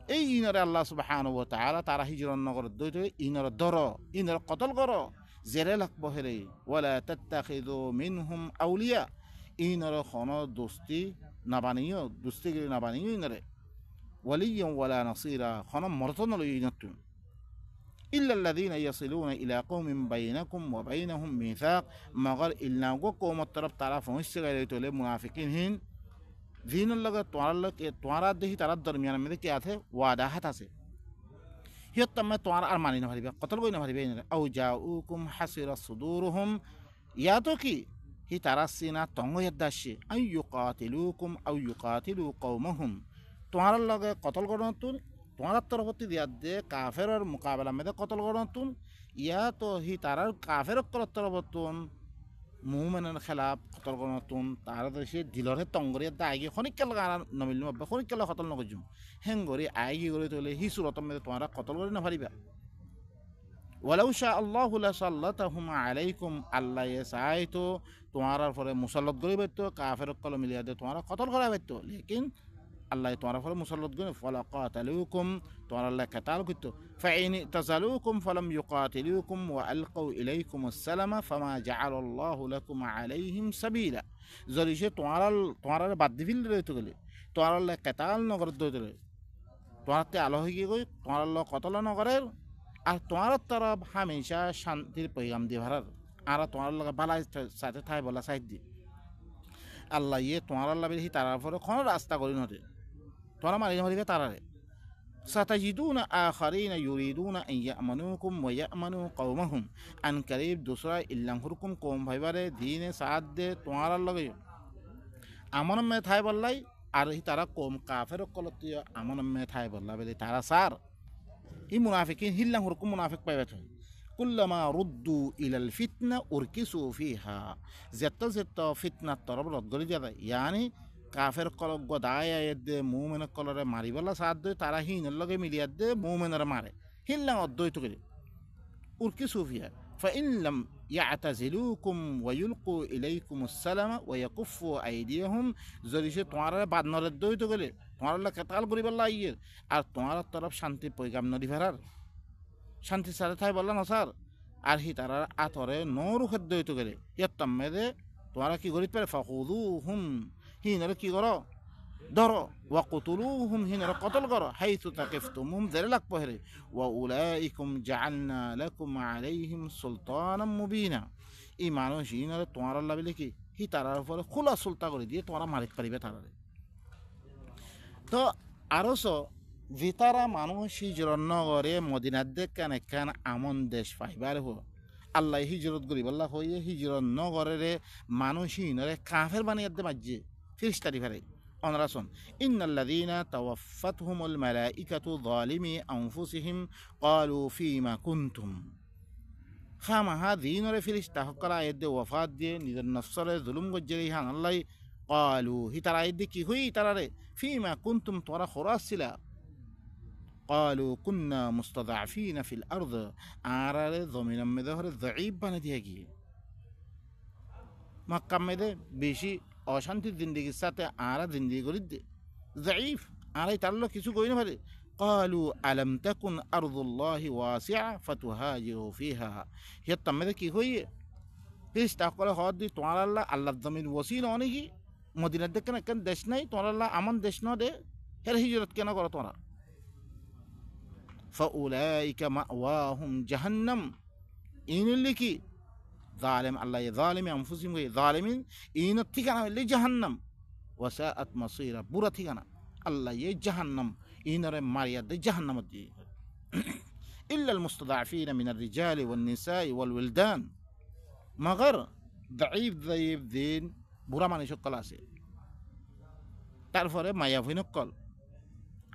এই ইনরে আল্লাহ সুবহানাহু ওয়া তাআলা তারা হিজরত নগর দইতে ইনর দর ইনর কতল করো জেরে লাগবো হেরে ওয়ালা তাত্তাখিযু মিনহুম আউলিয়া ইনর খন দোস্তি নাবানিও দোস্তিগিরি নাবানিও ইনরে ওয়ালিয়্যা ওয়ালা নাসীরা খন মরতন লই ইনতু ইল্লা আল্লাযীনা ইয়াসিলুনা ইলা কওমিন বাইনাকুম ওয়া বাইনাহুম মিসাক মাগার ইল্লা কওমত তরফ তারা পৌঁছে গেলে তোলে মুনাফিকিন দিনের লগে তোমার লগে তোমার দেহি তার দরমিয়ান মধ্যে কি আছে ওয়াদাহাত আছে হিয়ত্তমে তোমার আর মানি না পারিবা কতল গই না পারিবা আউ জাউকুম হাসিরা সুদুরুহুম ইয়াতো কি হি তারা সিনা তঙ্গ ইয়াদাসি আই ইউকাতিলুকুম আউ ইউকাতিলু কওমাহুম তোমার লগে কতল গণতুন তোমার তরফতি দিয়া দে কাফেরের মোকাবেলা মেদে কতল গণতুন ইয়া তো হি তারার কাফের তরফতুন মুমেনের খেলাফ কতল গণতুন তার দেশে দিলরে তঙ্গরিয়া দা আইগে খনিকাল গানা নমিল মব্বা খনিকাল কতল নগজুম হেঙ্গরি আইগি গরি তোলে হি সুরতম মেদে তোমারা কতল গরি না পারিবা ওয়ালাউ শা আল্লাহু লাসাল্লাতাহুম আলাইকুম আল্লাহ ইয়াসাইতো তোমার পরে মুসাল্লাত গরি বাইতো কাফের কল মিলিয়া দে তোমারা কতল করা বাইতো লেকিন আল্লাহ তোমার পরে মুসাল্লাত গরি ফালাকাতালুকুম তোমার আল্লাহ কাতাল করতো ফাইন তাজালুকুম ফালাম ইউকাতিলুকুম ওয়া আলকাউ ইলাইকুম আসসালামা ফামা জাআলাল্লাহু লাকুম আলাইহিম সাবিলা যদি সে তোমার বাদ দিবিল রইতো গেলে তোমার আল্লাহ কাতাল নগর দইতো তোমারতে আলো হয়ে গই তোমার আল্লাহ কতল নগরের আর তোমার তরফ হামেশা শান্তির পৈগাম দিয়ে ভাড়ার আর তোমার লগে বালাই সাথে থাই বলা সাইড দি আল্লাহ ইয়ে তোমার আল্লাহ বেশি তারার পরে কোনো রাস্তা করি নদে তোমরা মারি মারিবে তারারে সাতাজিদুনা আখারিনা ইউরিদুনা আন ইয়ামানুকুম ওয়া ইয়ামানু কওমাহুম আন কারিব দুসরা ইল্লাহুরকুম কওম ভাইবারে দিনে সাথ দে তোমার লগে আমন মে থাই বললাই আর হি তারা কম কাফের কলতিয়া আমন মে থাই বললা বলে তারা সার ই মুনাফিকিন হিল্লাং হুরকুম মুনাফিক পাইবাত কুল্লামা রুদ্দু ইলাল ফিতনা উরকিসু ফিহা যেত ফিতনা তরব রদ্গরি দিয়া ইয়ানি কাফের কল গদায় দে মুমেন কলরে মারিবলা সাথ দে তারা হিনের লগে মিলিয়া দে মুমেনরে মারে হিল্লাং অদ্বৈত করে উরকিসু ফিহা فإن لم يعتزلوكم ويلقوا إليكم السلام ويكفوا أيديهم জরিসে তোমার বাদ নরে দইতো গেলে তোমার আল্লাহ কাতাল করিবাল্লাহ ইয়ের আর তোমার তরফ শান্তি পয়গাম নদী ফেরার শান্তি সাথে থাই বললা না স্যার আর হি তারা আতরে নরু খাদ্য হইতো গেলে ইয়াত্তাম মেদে তোমারা কি করিতে পারে ফাকুদুহুম হিনরে কি করো ধরো ওয়া কুতুলুহুম হিনরে কতল করো হাইতু তাকিফতুমুম জেরে লাগ পহরে ওয়া উলাইকুম জাআলনা লাকুম আলাইহিম সুলতানাম মুবিনা এই মানুষ হিনরে তোমার আল্লাহ বলে কি হি তারার উপরে খোলা সুলতা করে দিয়ে তোমরা মারিতে পারিবে তারারে তো আরোস ভিতারা মানুষ হিজরত নগরে মদিনার দেখান একখান আমন দেশ পাইবার হো আল্লাহ হিজরত করি বল্লা হইয়ে হিজরত নগরের মানুষ হিনরে কাফের বানিয়ে দে মাঝে ফিরিস্তারি ফেরে অনরাসন ইন্নাল্লাযীনা তাওয়াফাতহুমুল মালাইকাতু যালিমি আনফুসিহিম ক্বালু ফীমা কুনতুম খামাহা দিনরে ফিরিস্তা হকরা আয়াত ওয়াফাত দিয়ে নিজের নফসরে জুলুম গজ্জেরি হান আল্লাহ ক্বালু হি তারা আয়াত কি হই তারারে ফীমা কুনতুম তোরা খরাসিলা قالوا كنا مستضعفين في الأرض آرار ضمن مدهر ضعيف بنديهگي مكة مده বেশি অশান্তির জিন্দেগির সাথে আরা জিন্দেগি করি দে ضعيف আরাই তাল্লো কিছু কই না পারে قالوا ألم تكن أرض الله واسعة فتهاجروا فيها হিয়ত্তাম মে কি হইয়ে পিস তাকলে হদ দি তোমার আল্লাহ আল্লাহ জমিন ওসিল অনেকি মদিনার দেখেন একখান দেশ নাই তোমার আল্লাহ আমন দেশ ন দে হের হিজরত কেন করো তোমরা فأولئك مأواهم جهنم إن اللي كي ظالم الله ظالم أنفسهم ظالمين إن تيجانا اللي جهنم وساءت مصيرا برا تيجانا الله يه جهنم إن رم ماريا ده جهنم دي إلا المستضعفين من الرجال والنساء والولدان مغر ضعيف دين برا ما نشوف كلاسه تعرف ما يفين الكل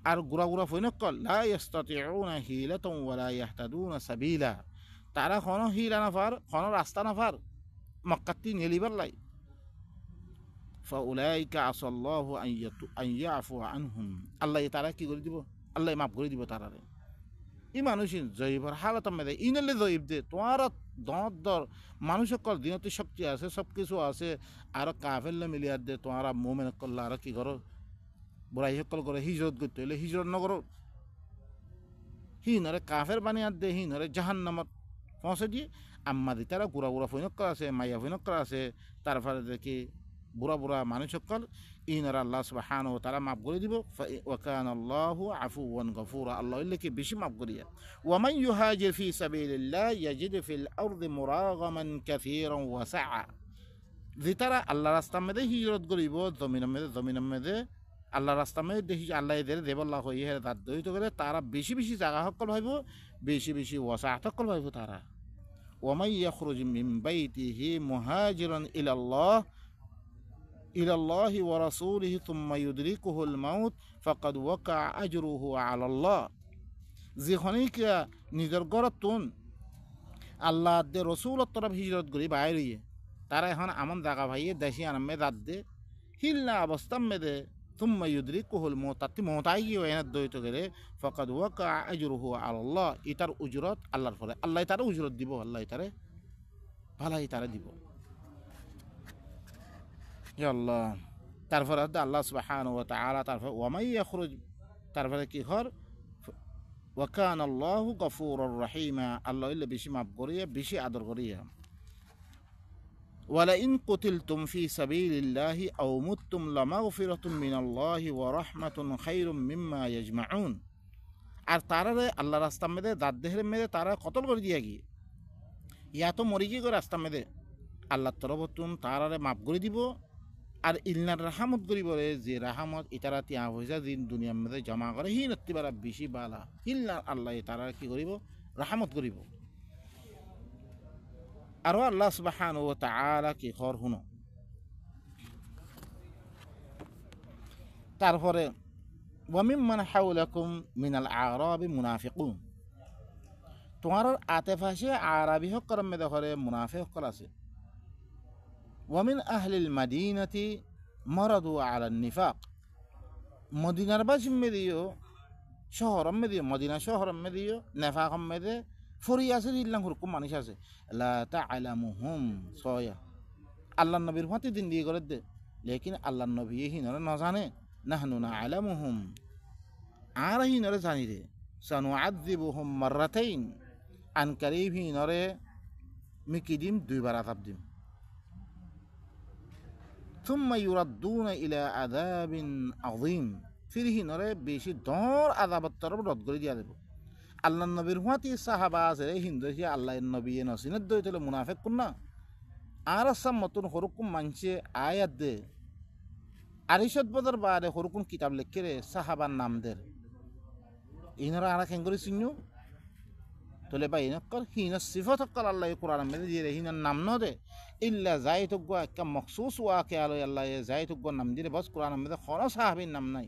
আর গুড়া গুড়া ফইনকল লা ইস্তাতিউনা হিলাতান ওয়ালা ইয়াহতাদুনা সাবিলা তারা কোনো হিলা নাফার কোনো রাস্তা নাফার মক্কাতি নেলিবার লাই ফাউলাইকা আসাল্লাহু আন ইয়াফু আনহুম আল্লাহ তারা কি করে দিব আল্লাহ মাফ করে দিব তারারে ই মানুষিন জয়ীবর হালত মেদে ইনলে জয়ীব দে তোমার দর মানুষকল দিনতে শক্তি আছে সব কিছু আছে আর কাফেরলে মিলিয়ার দে তোমার মুমিন কল্লা আর কি করো বুড়াই সকল করে হিজরত করতে হলে হিজরত নগর হিনরে কাফের বানিয়ে দে হিনরে জাহান্নামত পৌঁছে দিয়ে আম্মা দি তারা গুড়া গুড়া ফৈনক্কর আছে মাইয়া ফৈনক্কর আছে তারপরে দেখি বুড়া বুড়া মানুষ সকল ইনরা আল্লাহ সুবহানাহু ওয়া তাআলা মাফ করে দিব ওয়া কানা আল্লাহু আফুওয়ান গফুরা আল্লাহ ইল্লাকে বেশি মাফ করিয়া ওয়া মান ইউহাজির ফি সাবিলিল্লাহ ইয়াজিদ ফিল আরদি মুরাগামান কাসীরান ওয়া সাআ দি তারা আল্লাহর রাস্তার মধ্যে হিজরত করিব জমিনের মধ্যে আল্লাহ রাস্তা মে দেখি আল্লাহ এদের দেবল্লা হয়ে হেরে তার দহিত করে তারা বেশি বেশি জায়গা সকল ভাইব বেশি বেশি ওয়াসা সকল ভাইব তারা ওমাই ইয়াখরুজ মিন বাইতিহি মুহাজিরান ইলাল্লাহি ওয়া রাসূলিহি থুম্মা ইউদরিকুহুল মাউত ফাকাদ ওয়াকা আজরুহু আলাল্লাহ যেখনিকে নিজের ঘরতুন আল্লাহ দে রসুলের তরফ হিজরত করি বাইর হইয়ে তারা এখন আমন জাগা ভাইয়ে দেশি আনমে দাঁত দে হিল্লা অবস্থা মেদে তুম্মা ইউদরিকুহুল মাউত তাতি মতাই গিয়ে এনার দইত গেলে ফাকাদ ওয়াকা আজরুহু আলাল্লাহ ইতার উজরত আল্লাহর ফলে আল্লাহ তারে উজরত দিব আল্লাহ তারে ভালাই তারে দিব ইয়া আল্লাহ তারপরে আল্লাহ সুবহানাহু ওয়া তাআলা তারপরে ওয়ামাই ইয়াখরুজ তারপরে কি হর ওয়াকান আল্লাহু গফুরুর রহিমা আল্লাহ ইল্লা বেশি মাফ করিয়া বেশি আদর করিয়া ওয়ালা ইন কুতিলতুম ফি সাবিলিল্লাহি আও মুততুম লামাগফিরাতুম মিনাল্লাহি ওয়া রাহমাতুন খায়রুম মিম্মা ইয়াজমাউন আর তারারে আল্লাহ রাস্তা মেদে দাঁত দেহের মেদে তারা কতল করে দিয়া গিয়ে ইয়া তো মরি গিয়ে রাস্তা মেদে আল্লাহর তরফতুন তারারে মাফ করে দিব আর ইলনার রাহামত করিব রে যে রাহামত ইতারা তিয়া পয়সা দিন দুনিয়ার মধ্যে জমা করে হি নত্তিবারা বেশি বালা ইল্লা আল্লাহ তারা কি করিব রাহামত করিব আর আল্লাহ সুবহানাহু ওয়া তাআলা কি খর হুনো তারপরে ওয়া মিম্মান হাওলাকুম মিনাল আরাবি মুনাফিকুন তোমার আতেফাশে আরবি হকর মধ্যে করে মুনাফিক হকর আছে ওয়ামিন আহলিল মাদিনাতি মারাদু আলা নিফাক মদিনার বাসিম মেদিও শহর মেদিও মদিনা শহর মেদিও নেফাক মেদে ফরি আছে ইল্লাং হুরকুম মানুষ আছে লা তাআলামুহুম সয়া আল্লাহ নবীর মতে দিন দিয়ে করে দে লেকিন আল্লাহ নবী হিনরে না জানে নাহনু নাআলামুহুম আর হিনরে জানি রে সানুআযিবুহুম মাররাতাইন আন কারীব হিনরে মিকিদিম দুইবার আযাব দিম ثم يردون إلى عذاب عظيم فيه نرى بيشي دور عذاب الطرب رد قري ديا دبو الله النبي رواتي صحابة سره هندوشي الله النبي نسينت دوي تلو منافق كنا آرسام متون خروكم منشي آيات دي আরিশত বদর বাদে হরকুন কিতাব লেখরে সাহাবার নাম দের ইনরা আরা কেঙ্গরি সিনু তোলে বা ইনকর হিন সিফত কল আল্লাহ কুরআন মে দিয়ে হিন নাম ন দে ইল্লা যাইতুগ একটা মখসুস ওয়াকে আলো আল্লাহ যাইতুগ নাম দিয়ে বস কুরআন মে কোন সাহাবীর নাম নাই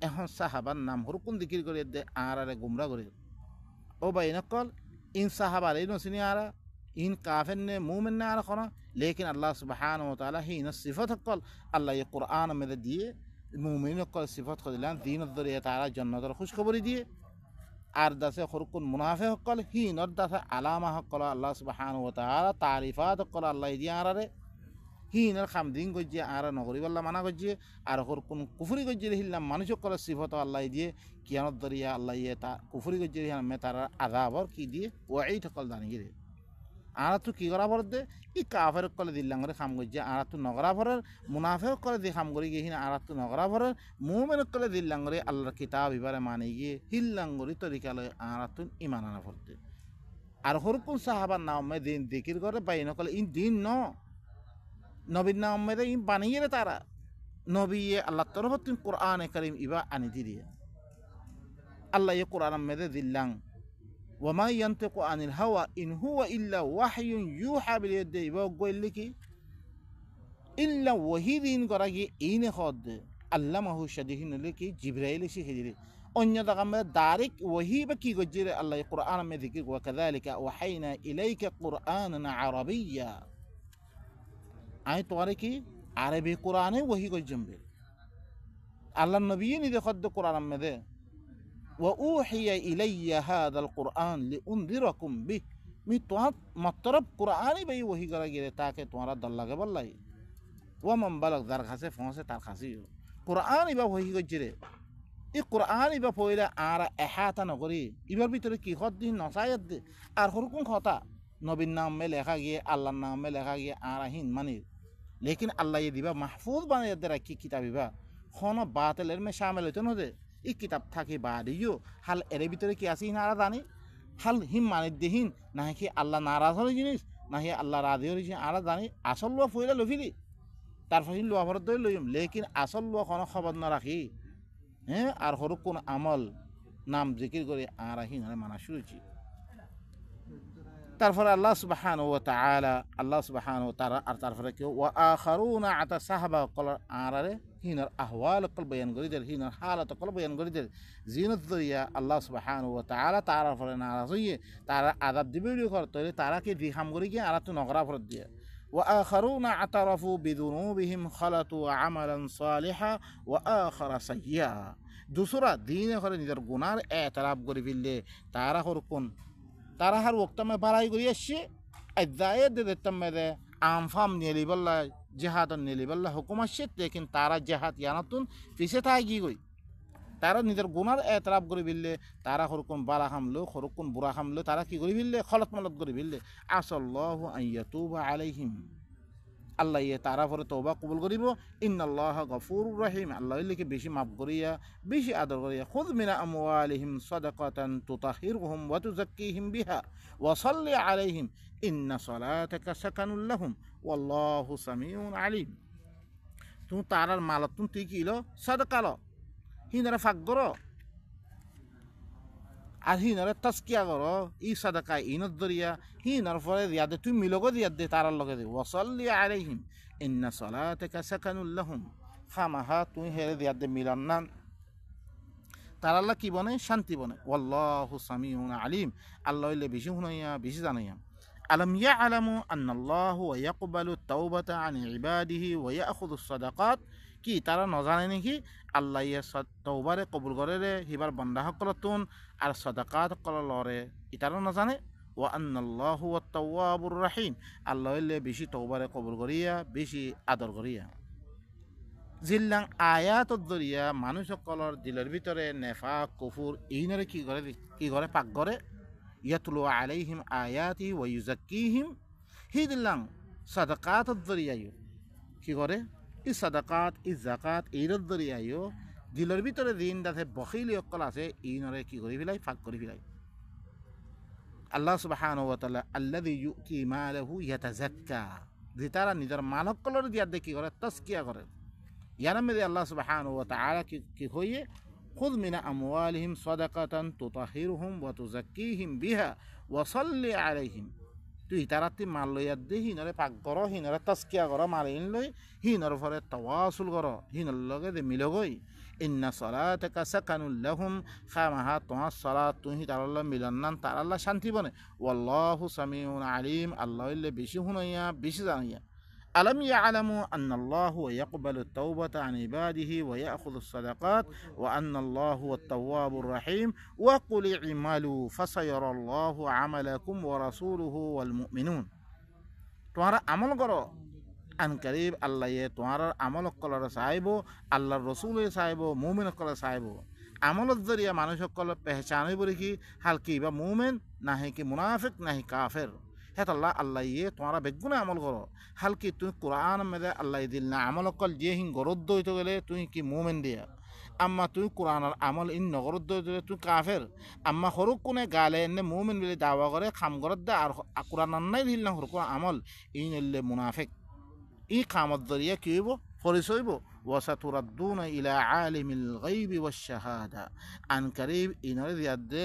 এখন সাহাবার নাম হরকুন জিকির করে দে আর আরে গুমরা করে ও বা ইনকল ইন সাহাবার ইন সিনি আরা ইন কাফের নে মুমিন না আর কোন লেকিন আল্লাহ সুবহানাহু ওয়া তাআলা হিন সিফত কল আল্লাহ কুরআন মে দিয়ে মুমিন কল সিফত কদিলান দিন দরিয়া তারা জান্নাতের খুশখবরি দিয়ে আর দাসে হরকুন মুনাফিক কল হিনর দাসে আলামা কল আল্লাহ সুবহানাহু ওয়া তাআলা তারিফাত কল আল্লাহ দিয়া আরে হিনর খামদিন গজ্জে আর নগরি বল্লা মানা গজ্জে আর হরকুন কুফরি গজ্জে হিল্লাম মানুষ কল সিফত আল্লাহ দিয়ে কিয়ামত দরিয়া আল্লাহ তা কুফরি গজ্জে মে তার আযাবর কি দিয়ে ওয়াঈদ কল দানিয়ে রে আর তো কি করা পড়ে ই কাফের কলে দিল্লাং করে খাম গজ্জে আর তো নগরা ভরের মুনাফিক কলে দি খাম করি গিয়ে আর তো নগরা ভরের মুমিন কলে দিল্লাং করে আল্লাহর কিতাব ইবারে মানে গিয়ে হিল্লাং করি তরিকা লয় আর তো ইমান আনা পড়তে আর হরকুন সাহাবার নাম মে দিন দিকির করে বাইন কলে ইন দিন ন নবীর নাম মে ইন বানিয়ে রে তারা নবী আল্লাহ তরফ তিন কোরআনে কারীম ইবা আনি দিয়ে আল্লাহ এই কোরআন মে দিল্লাং وما ينطق عن الهوى إن هو إلا وحي يوحى باليد وقول لك إلا وحيدين قرأي إين خد علمه شديدين لك جبرائيل شهيدين أن يدغم دارك وهي بكي قجر الله القرآن من ذكر وكذلك وحينا إليك قرآنا عربيا أي طواركي عربي قرآن وهي قجنبه الله النبي إذا خد قرآن من ذا وأوحي إلي هذا القرآن لأنذركم به متوات مطرب قرآني بي وهي قرأ تاكي تمارا دلّا قبل الله ومن بلغ ذر خسي فونسي تار خسي قرآني با وهي قجري ই قرآني با পয়লা আরা এহাতা নগরি ইবার ভিতরে কি খত দিন নসায়াত দে আর হরকুন খতা নবীর নামে লেখা গিয়ে আল্লাহর নামে লেখা গিয়ে আরাহিন মানে লেকিন আল্লাহ দিবা মাহফুজ বানিয়ে দে রাখি কিতাবিবা খন বাতিলের মে শামিল হইতো নদে ই কিতাব থাকি বাড়িও হাল এর ভিতরে কি আছে না জানি হাল হিম মানে দেহিন না কি আল্লাহ নারাজ হল জিনিস না হি আল্লাহ রাজি হল জিনিস আরা জানি আসল ফইলা লফিলি তারপর হিন লোয়া ভরত লইম লেকিন আসল লোয়া কোনো খবর না রাখি হ্যাঁ আর হরুক কোন আমল নাম জিকির করে আর হিন মানা শুরু হয়েছি তারপরে আল্লাহ সুবহানাহু ওয়া তাআলা আল্লাহ সুবহানাহু ওয়া তাআলা আর তারপরে কেউ ওয়া আখারুনা আতা সাহাবা কলার আরারে হিনার আহওয়াল কল বয়ান করি দের হিনার হালাত কল বয়ান করি দের জিনত দরিয়া আল্লাহ সুবহানাহু ওয়া তাআলা তারা ফরে নারাজ হইয়ে তারা আযাব দিবে করতে তারা কি দিহাম করি কি আর তো নগরা ফরত দিয়ে ওয়া আখারুনা আতারাফু বিদুনুবিহিম খালাতু আমালান সালিহা ওয়া আখারা সাইয়্যা দুসরা দিনে করে নিজের গুনার এতরাফ করি ফেললে তারা হরকুন তারা হার ওক্তমে বাড়াই করি আসছে আদায়ে দেখতাম মেদে আমফাম নেলিবাল্লা জেহাদ নেলিবাল্লা হুকুম আসছে লেকিন তারা জেহাদ ইয়ানাতুন পিছে তাই কি কই তারা নিজের গুনার এতরাফ করে ফেললে তারা হরকুন বালা হামলো হরকুন বুড়া হামলো তারা কি করে ফেললে খলত মলত করে ফেললে আসাল্লাহু আইয়াতুবা আলাইহিম আল্লাহ ইয়ে তারা পরে তওবা কবুল করিব ইন্নাল্লাহ গফুরুর রহিম আল্লাহ লিখে বেশি মাফ করিয়া বেশি আদর করিয়া খুদ মিনা আমওয়ালিহিম সাদাকাতান তুতাহিরুহুম ওয়া তুযাক্কিহিম বিহা ওয়া সাল্লি আলাইহিম ইন্না সালাতাকা সাকানুল লাহুম ওয়াল্লাহু সামিউন আলিম তুমি তারার মালাতুন তুই কিলো সাদাকালো হিনারা ফাক করো আর হিনারে তাস্কিয়া করো ই সাদাকা ইনত দরিয়া হিনার পরে দিয়াদে তুই মিলগো দিয়াদে তারার লগে দে ওয়াসাল্লি আলাইহিম ইন্না সালাতাকা সাকানুল লাহুম খামাহা তুই হেরে দিয়াদে মিলান না তারাল্লা কি বনে শান্তি বনে ওয়াল্লাহু সামিউন আলিম আল্লাহ হইলে বেশি শুনাইয়া বেশি জানাইয়া আলম ইয়ালামু আন্নাল্লাহু ইয়াকবালু তাওবাতা আন ইবাদিহি ওয়া ইয়াখুযু সাদাকাত কি তারা নজানে নাকি আল্লাহ ইয়ে তওবারে কবুল করে রে হিবার বন্দা সকলতুন আর সাদাকাত কল লরে ইতারা নজানে ওয়া আন্নাল্লাহু ওয়াত তাওয়াবুর রহিম আল্লাহ হইলে বেশি তওবারে কবুল করিয়া বেশি আদর করিয়া জিল্লাং আয়াতত দরিয়া মানুষ সকলের দিলের ভিতরে নেফাক কুফুর এইনরে কি করে পাক করে ইয়াতলু আলাইহিম আয়াতি ওয়া ইউযাক্কিহিম হি দিল্লাং সাদাকাতত দরিয়ায়ো কি করে ই সাদাকাত ই জাকাত এইরত দরিয়ায়ো দিলের ভিতরে দিন দাতে বখিলি অকল আছে এইনরে কি করে ফেলাই ফাক করে ফেলাই আল্লাহ সুবহানাহু ওয়া তাআলা আল্লাযী ইউতি মালাহু ইয়াতাযাক্কা যে তারা নিজের মালক কলর দিয়া দেখি করে তাসকিয়া করে ইয়ার মধ্যে আল্লাহ সুবহানাহু ওয়া তাআলা কি হইয়ে খুদ মিনা আমওয়ালিহিম সাদাকাতান তুতাহিরুহুম ওয়া তুযাক্কিহিম বিহা ওয়া সাল্লি আলাইহিম তুই তারাতি মাল লইয়া দে হিনরে পাক করো হিনরে তাসকিয়া করো মালিন লই হিনর পরে তাওয়াসুল করো হিনর লগে দে মিলগই ইন্না সালাতাকা সাকানুল লাহুম খামাহা তোমার সালাত তুই তারাল্লাহ মিলান্নান তারাল্লাহ শান্তি বনে ওয়াল্লাহু সামিউন আলিম আল্লাহ হইলে বেশি শুনাইয়া বেশি জানাইয়া ألم يعلموا أن الله يقبل التوبة عن عباده ويأخذ الصدقات وأن الله هو التواب الرحيم وقل اعملوا فسيرى الله عملكم ورسوله والمؤمنون تمہارا عمل کرو ان قریب اللہ یہ تمہارا عمل کلر صاحبو اللہ رسول صاحبو مومن کلر صاحبو عمل الذریعہ মানুষ সকল পহচানে বলি কি হালকি বা মুমিন নাহি কি মুনাফিক নাহি কাফের হেতাল্লাহ আল্লাহ ইয়ে তোমারা বেগুনে আমল করো হালকি তুই কোরআন মেদে আল্লাহ দিল না আমল অকল যে হিং গরদ্দ হইতে গেলে তুই কি মোমেন দিয়া আম্মা তুই কোরআনের আমল ইন নগরদ্দ হইতে গেলে তুই কাফের আম্মা সরুক কোনে গালে এনে মোমেন বলে দাওয়া করে খাম গরদ দে আর কোরআন নাই দিল না সরুক আমল ই নইলে মুনাফিক ই খামত দরিয়া কি হইব পরিচয় হইব ওয়াসাতুরাদ্দুনা ইলা আলিমিল গায়বি ওয়াশ শাহাদা আন করিব ইনরে দিয়াদে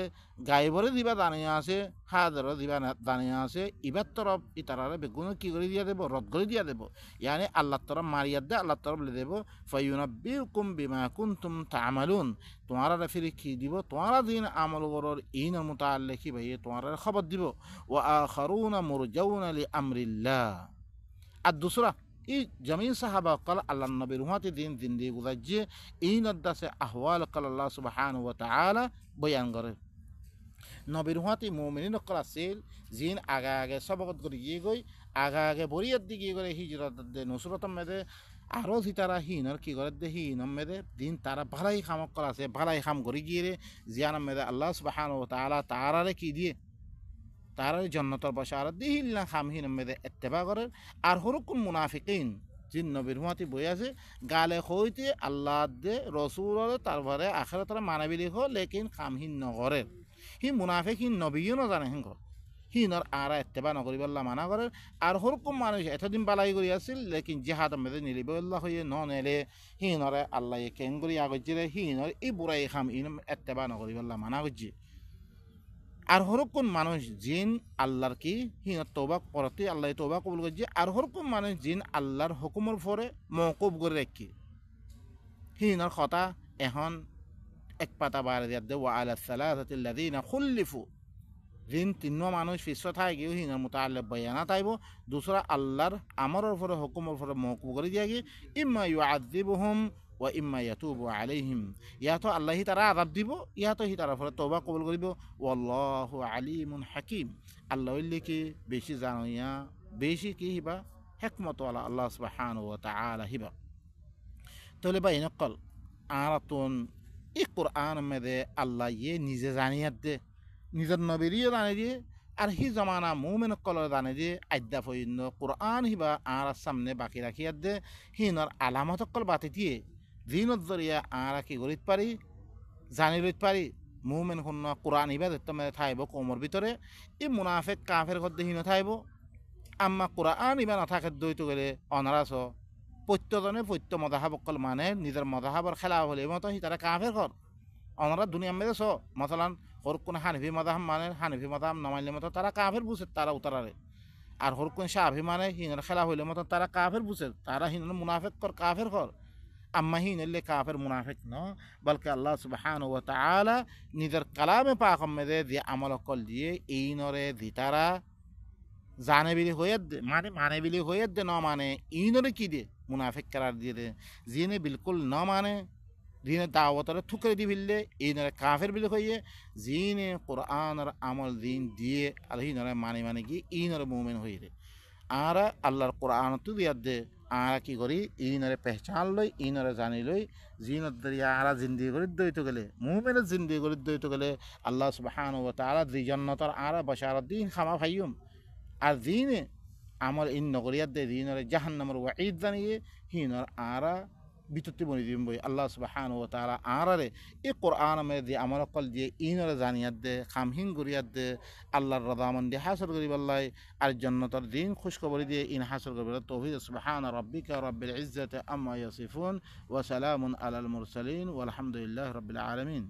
গায়বরে দিবা দানিয়া আছে হাদরে দিবা দানিয়া আছে ইবার তরফ ইতারারে বেগুন কি করে দিয়া দেব রদ করে দিয়া দেব ইয়ানি আল্লাহ তরফ মারিয়া দে আল্লাহ তরফ লে দেব ফায়ুনাব্বিউকুম বিমা কুনতুম তা'মালুন তোমারা ফিরে কি দিব তোমারা দিন আমল করর ইন মুতাআল্লিকি ভাই তোমারা খবর দিব ওয়া আখারুনা মুরজাউনা লি আমরিল্লাহ আর দুসরা ই জমিন সাহাবা কল আল্লাহ নবীর হুয়াতে দিন জিন্দি গুজাজ্জে এই নদ্দাসে আহওয়াল কল আল্লাহ সুবহানাহু ওয়া তাআলা বয়ান করে নবীর হুয়াতে মুমিনিন কল আছিল জিন আগা আগে সবকত করে গিয়ে গই আগা আগে বরিয়াত দি গিয়ে করে হিজরত দে নুসরত মেদে আরো সিতারা হিনর কি করে দে হিনম মেদে দিন তারা ভালাই খাম কল আছে ভালাই খাম করে গিয়ে রে জিয়ান মেদে আল্লাহ সুবহানাহু ওয়া তাআলা তারারে কি দিয়ে তারা জন্নতর বসার দিহিল না খামহীন মেদে এত্তেবা করে আর হরকুন মুনাফিকিন জিন নবীর হুয়াতি বই আছে গালে হইতে আল্লাহ দে রসুল তারপরে আখের তারা মানাবি লিখ লেকিন খামহীন নগরে হি মুনাফিক হি নবীও না জানে হেঙ্গ হিনর আরা এত্তেবা নকরিব আল্লাহ মানা করে আর হরকম মানুষ এতদিন বালাই করি আছিল লেকিন জিহাদ মেদে নিলিব আল্লাহ হইয়ে ন নেলে হিনরে আল্লাহ কেন করি আগজিরে হিনর ই বুড়াই খাম ইন এত্তেবা নকরিব আল্লাহ মানা করছি আর হরকম মানুষ জিন আল্লাহর কি হিনত তৌবা করতে আল্লাহ তৌবা কবুল করছে আর হরকম মানুষ জিন আল্লাহর হুকুমের পরে মওকুফ করে রাখি হিনর কথা এখন এক পাতা বার দিয়া দে ওয়া আলা সালাসাতিল্লাযিনা খুল্লিফু জিন তিন্ন মানুষ ফিস থাই গিয়ে হিনর মুতাআল্লিক বয়ানা তাইব দুসরা আল্লাহর আমরের পরে হুকুমের পরে মওকুফ করে দিয়া গিয়ে ইম্মা ইউআযিবুহুম ওয়া ইম্মা ইয়াতুবু আলাইহিম ইয়া তো আল্লাহ তারা আযাব দিব ইয়া তো হি তারা পরে তওবা কবুল করিব ওয়াল্লাহু আলিমুন হাকিম আল্লাহ হইলে কি বেশি জানিয়া বেশি কি হিবা হিকমত ওয়ালা আল্লাহ সুবহানাহু ওয়া তাআলা হিবা তাহলে ভাই নকল আরাতুন এই কোরআন মেদে আল্লাহ ইয়ে নিজে জানিয়ে দে নিজের নবীরিও জানে দিয়ে আর হি জমানা মুমেন কলর জানে দিয়ে আদ্যা ফইন্য কোরআন হিবা আর সামনে বাকি রাখিয়া দে হিনর আলামত কল বাতি দিয়ে দিনত জরিয়া আর কি করিত পারি জানি লইত পারি মুমেন শুন কোরআন হিবা দেখতে মেদে থাইব কোমর ভিতরে ই মুনাফেক কাফের গদ্দে হিন থাইব আম্মা কোরআন হিবা নাথাকে দইতে গেলে অনারাস প্রত্যজনে প্রত্য মদাহাবকল মানে নিজের মদাহাবর খেলা হলে মতো হি তারা কাফের ঘর অনারা দুনিয়া মেরে স মশালান হর কোন হানিফি মাদাহাম মানে হানিফি মাদাহাম নমাইলে মতো তারা কাফের বুঝে তারা উতারারে আর হর কোন শাহি মানে হিনের খেলা হইলে মতো তারা কাফের বুঝে তারা হিনের মুনাফেক কর কাফের ঘর আম্মা হিনেলে কাফের মুনাফেক ন বলকে আল্লাহ সুবহানাহু ওয়া তাআলা নিজের কালামে পাক মেদে দিয়ে আমল কল দিয়ে এই নরে দিতারা জানে বিলি হয়ে দে মানে বিলি হয়ে দে ন মানে ইনরে কি দে মুনাফিক করার দিয়ে দে জিনে বিলকুল ন মানে জিনে দাওয়াতরে ঠুকরে দি ফেললে ইনরে কাফের বিলি হয়ে জিনে কোরআনের আমল দিন দিয়ে আর ইনরে মানে কি ইনরে মুমিন হয়ে দে আর আল্লাহর কোরআন তো দিয়া দে আর কি করি ইনরে পেহচান লই ইনরে জানি লই জিনত দরিয়া আর জিন্দিগি করে দইতে গেলে মুমিনের জিন্দিগি করে দইতে গেলে আল্লাহ সুবহানাহু ওয়া তাআলা দি জান্নাতের আর বাশারাত দিন খামা ভাইয়ুম আর দিনে আমার ইন নগরিয়াত দে দিনের জাহান্নামের ওয়াঈদ জানিয়ে হিনর আরা বিতুতি বনি দিম বই আল্লাহ সুবহানাহু ওয়া তাআলা আরারে এই কোরআন মে দি আমল কল দিয়ে ইনর জানিয়াত দে খামহিন গরিয়াত দে আল্লাহর রাদামন্দি হাসর করিব আল্লাহ আর জান্নাতের দিন খুশখবরি দিয়ে ইন হাসর করিব তৌহিদ সুবহানা রাব্বিকা রাব্বিল ইজ্জাতি আম্মা ইয়াসিফুন ওয়া সালামুন আলাল মুরসালিন ওয়াল হামদুলিল্লাহি রাব্বিল আলামিন।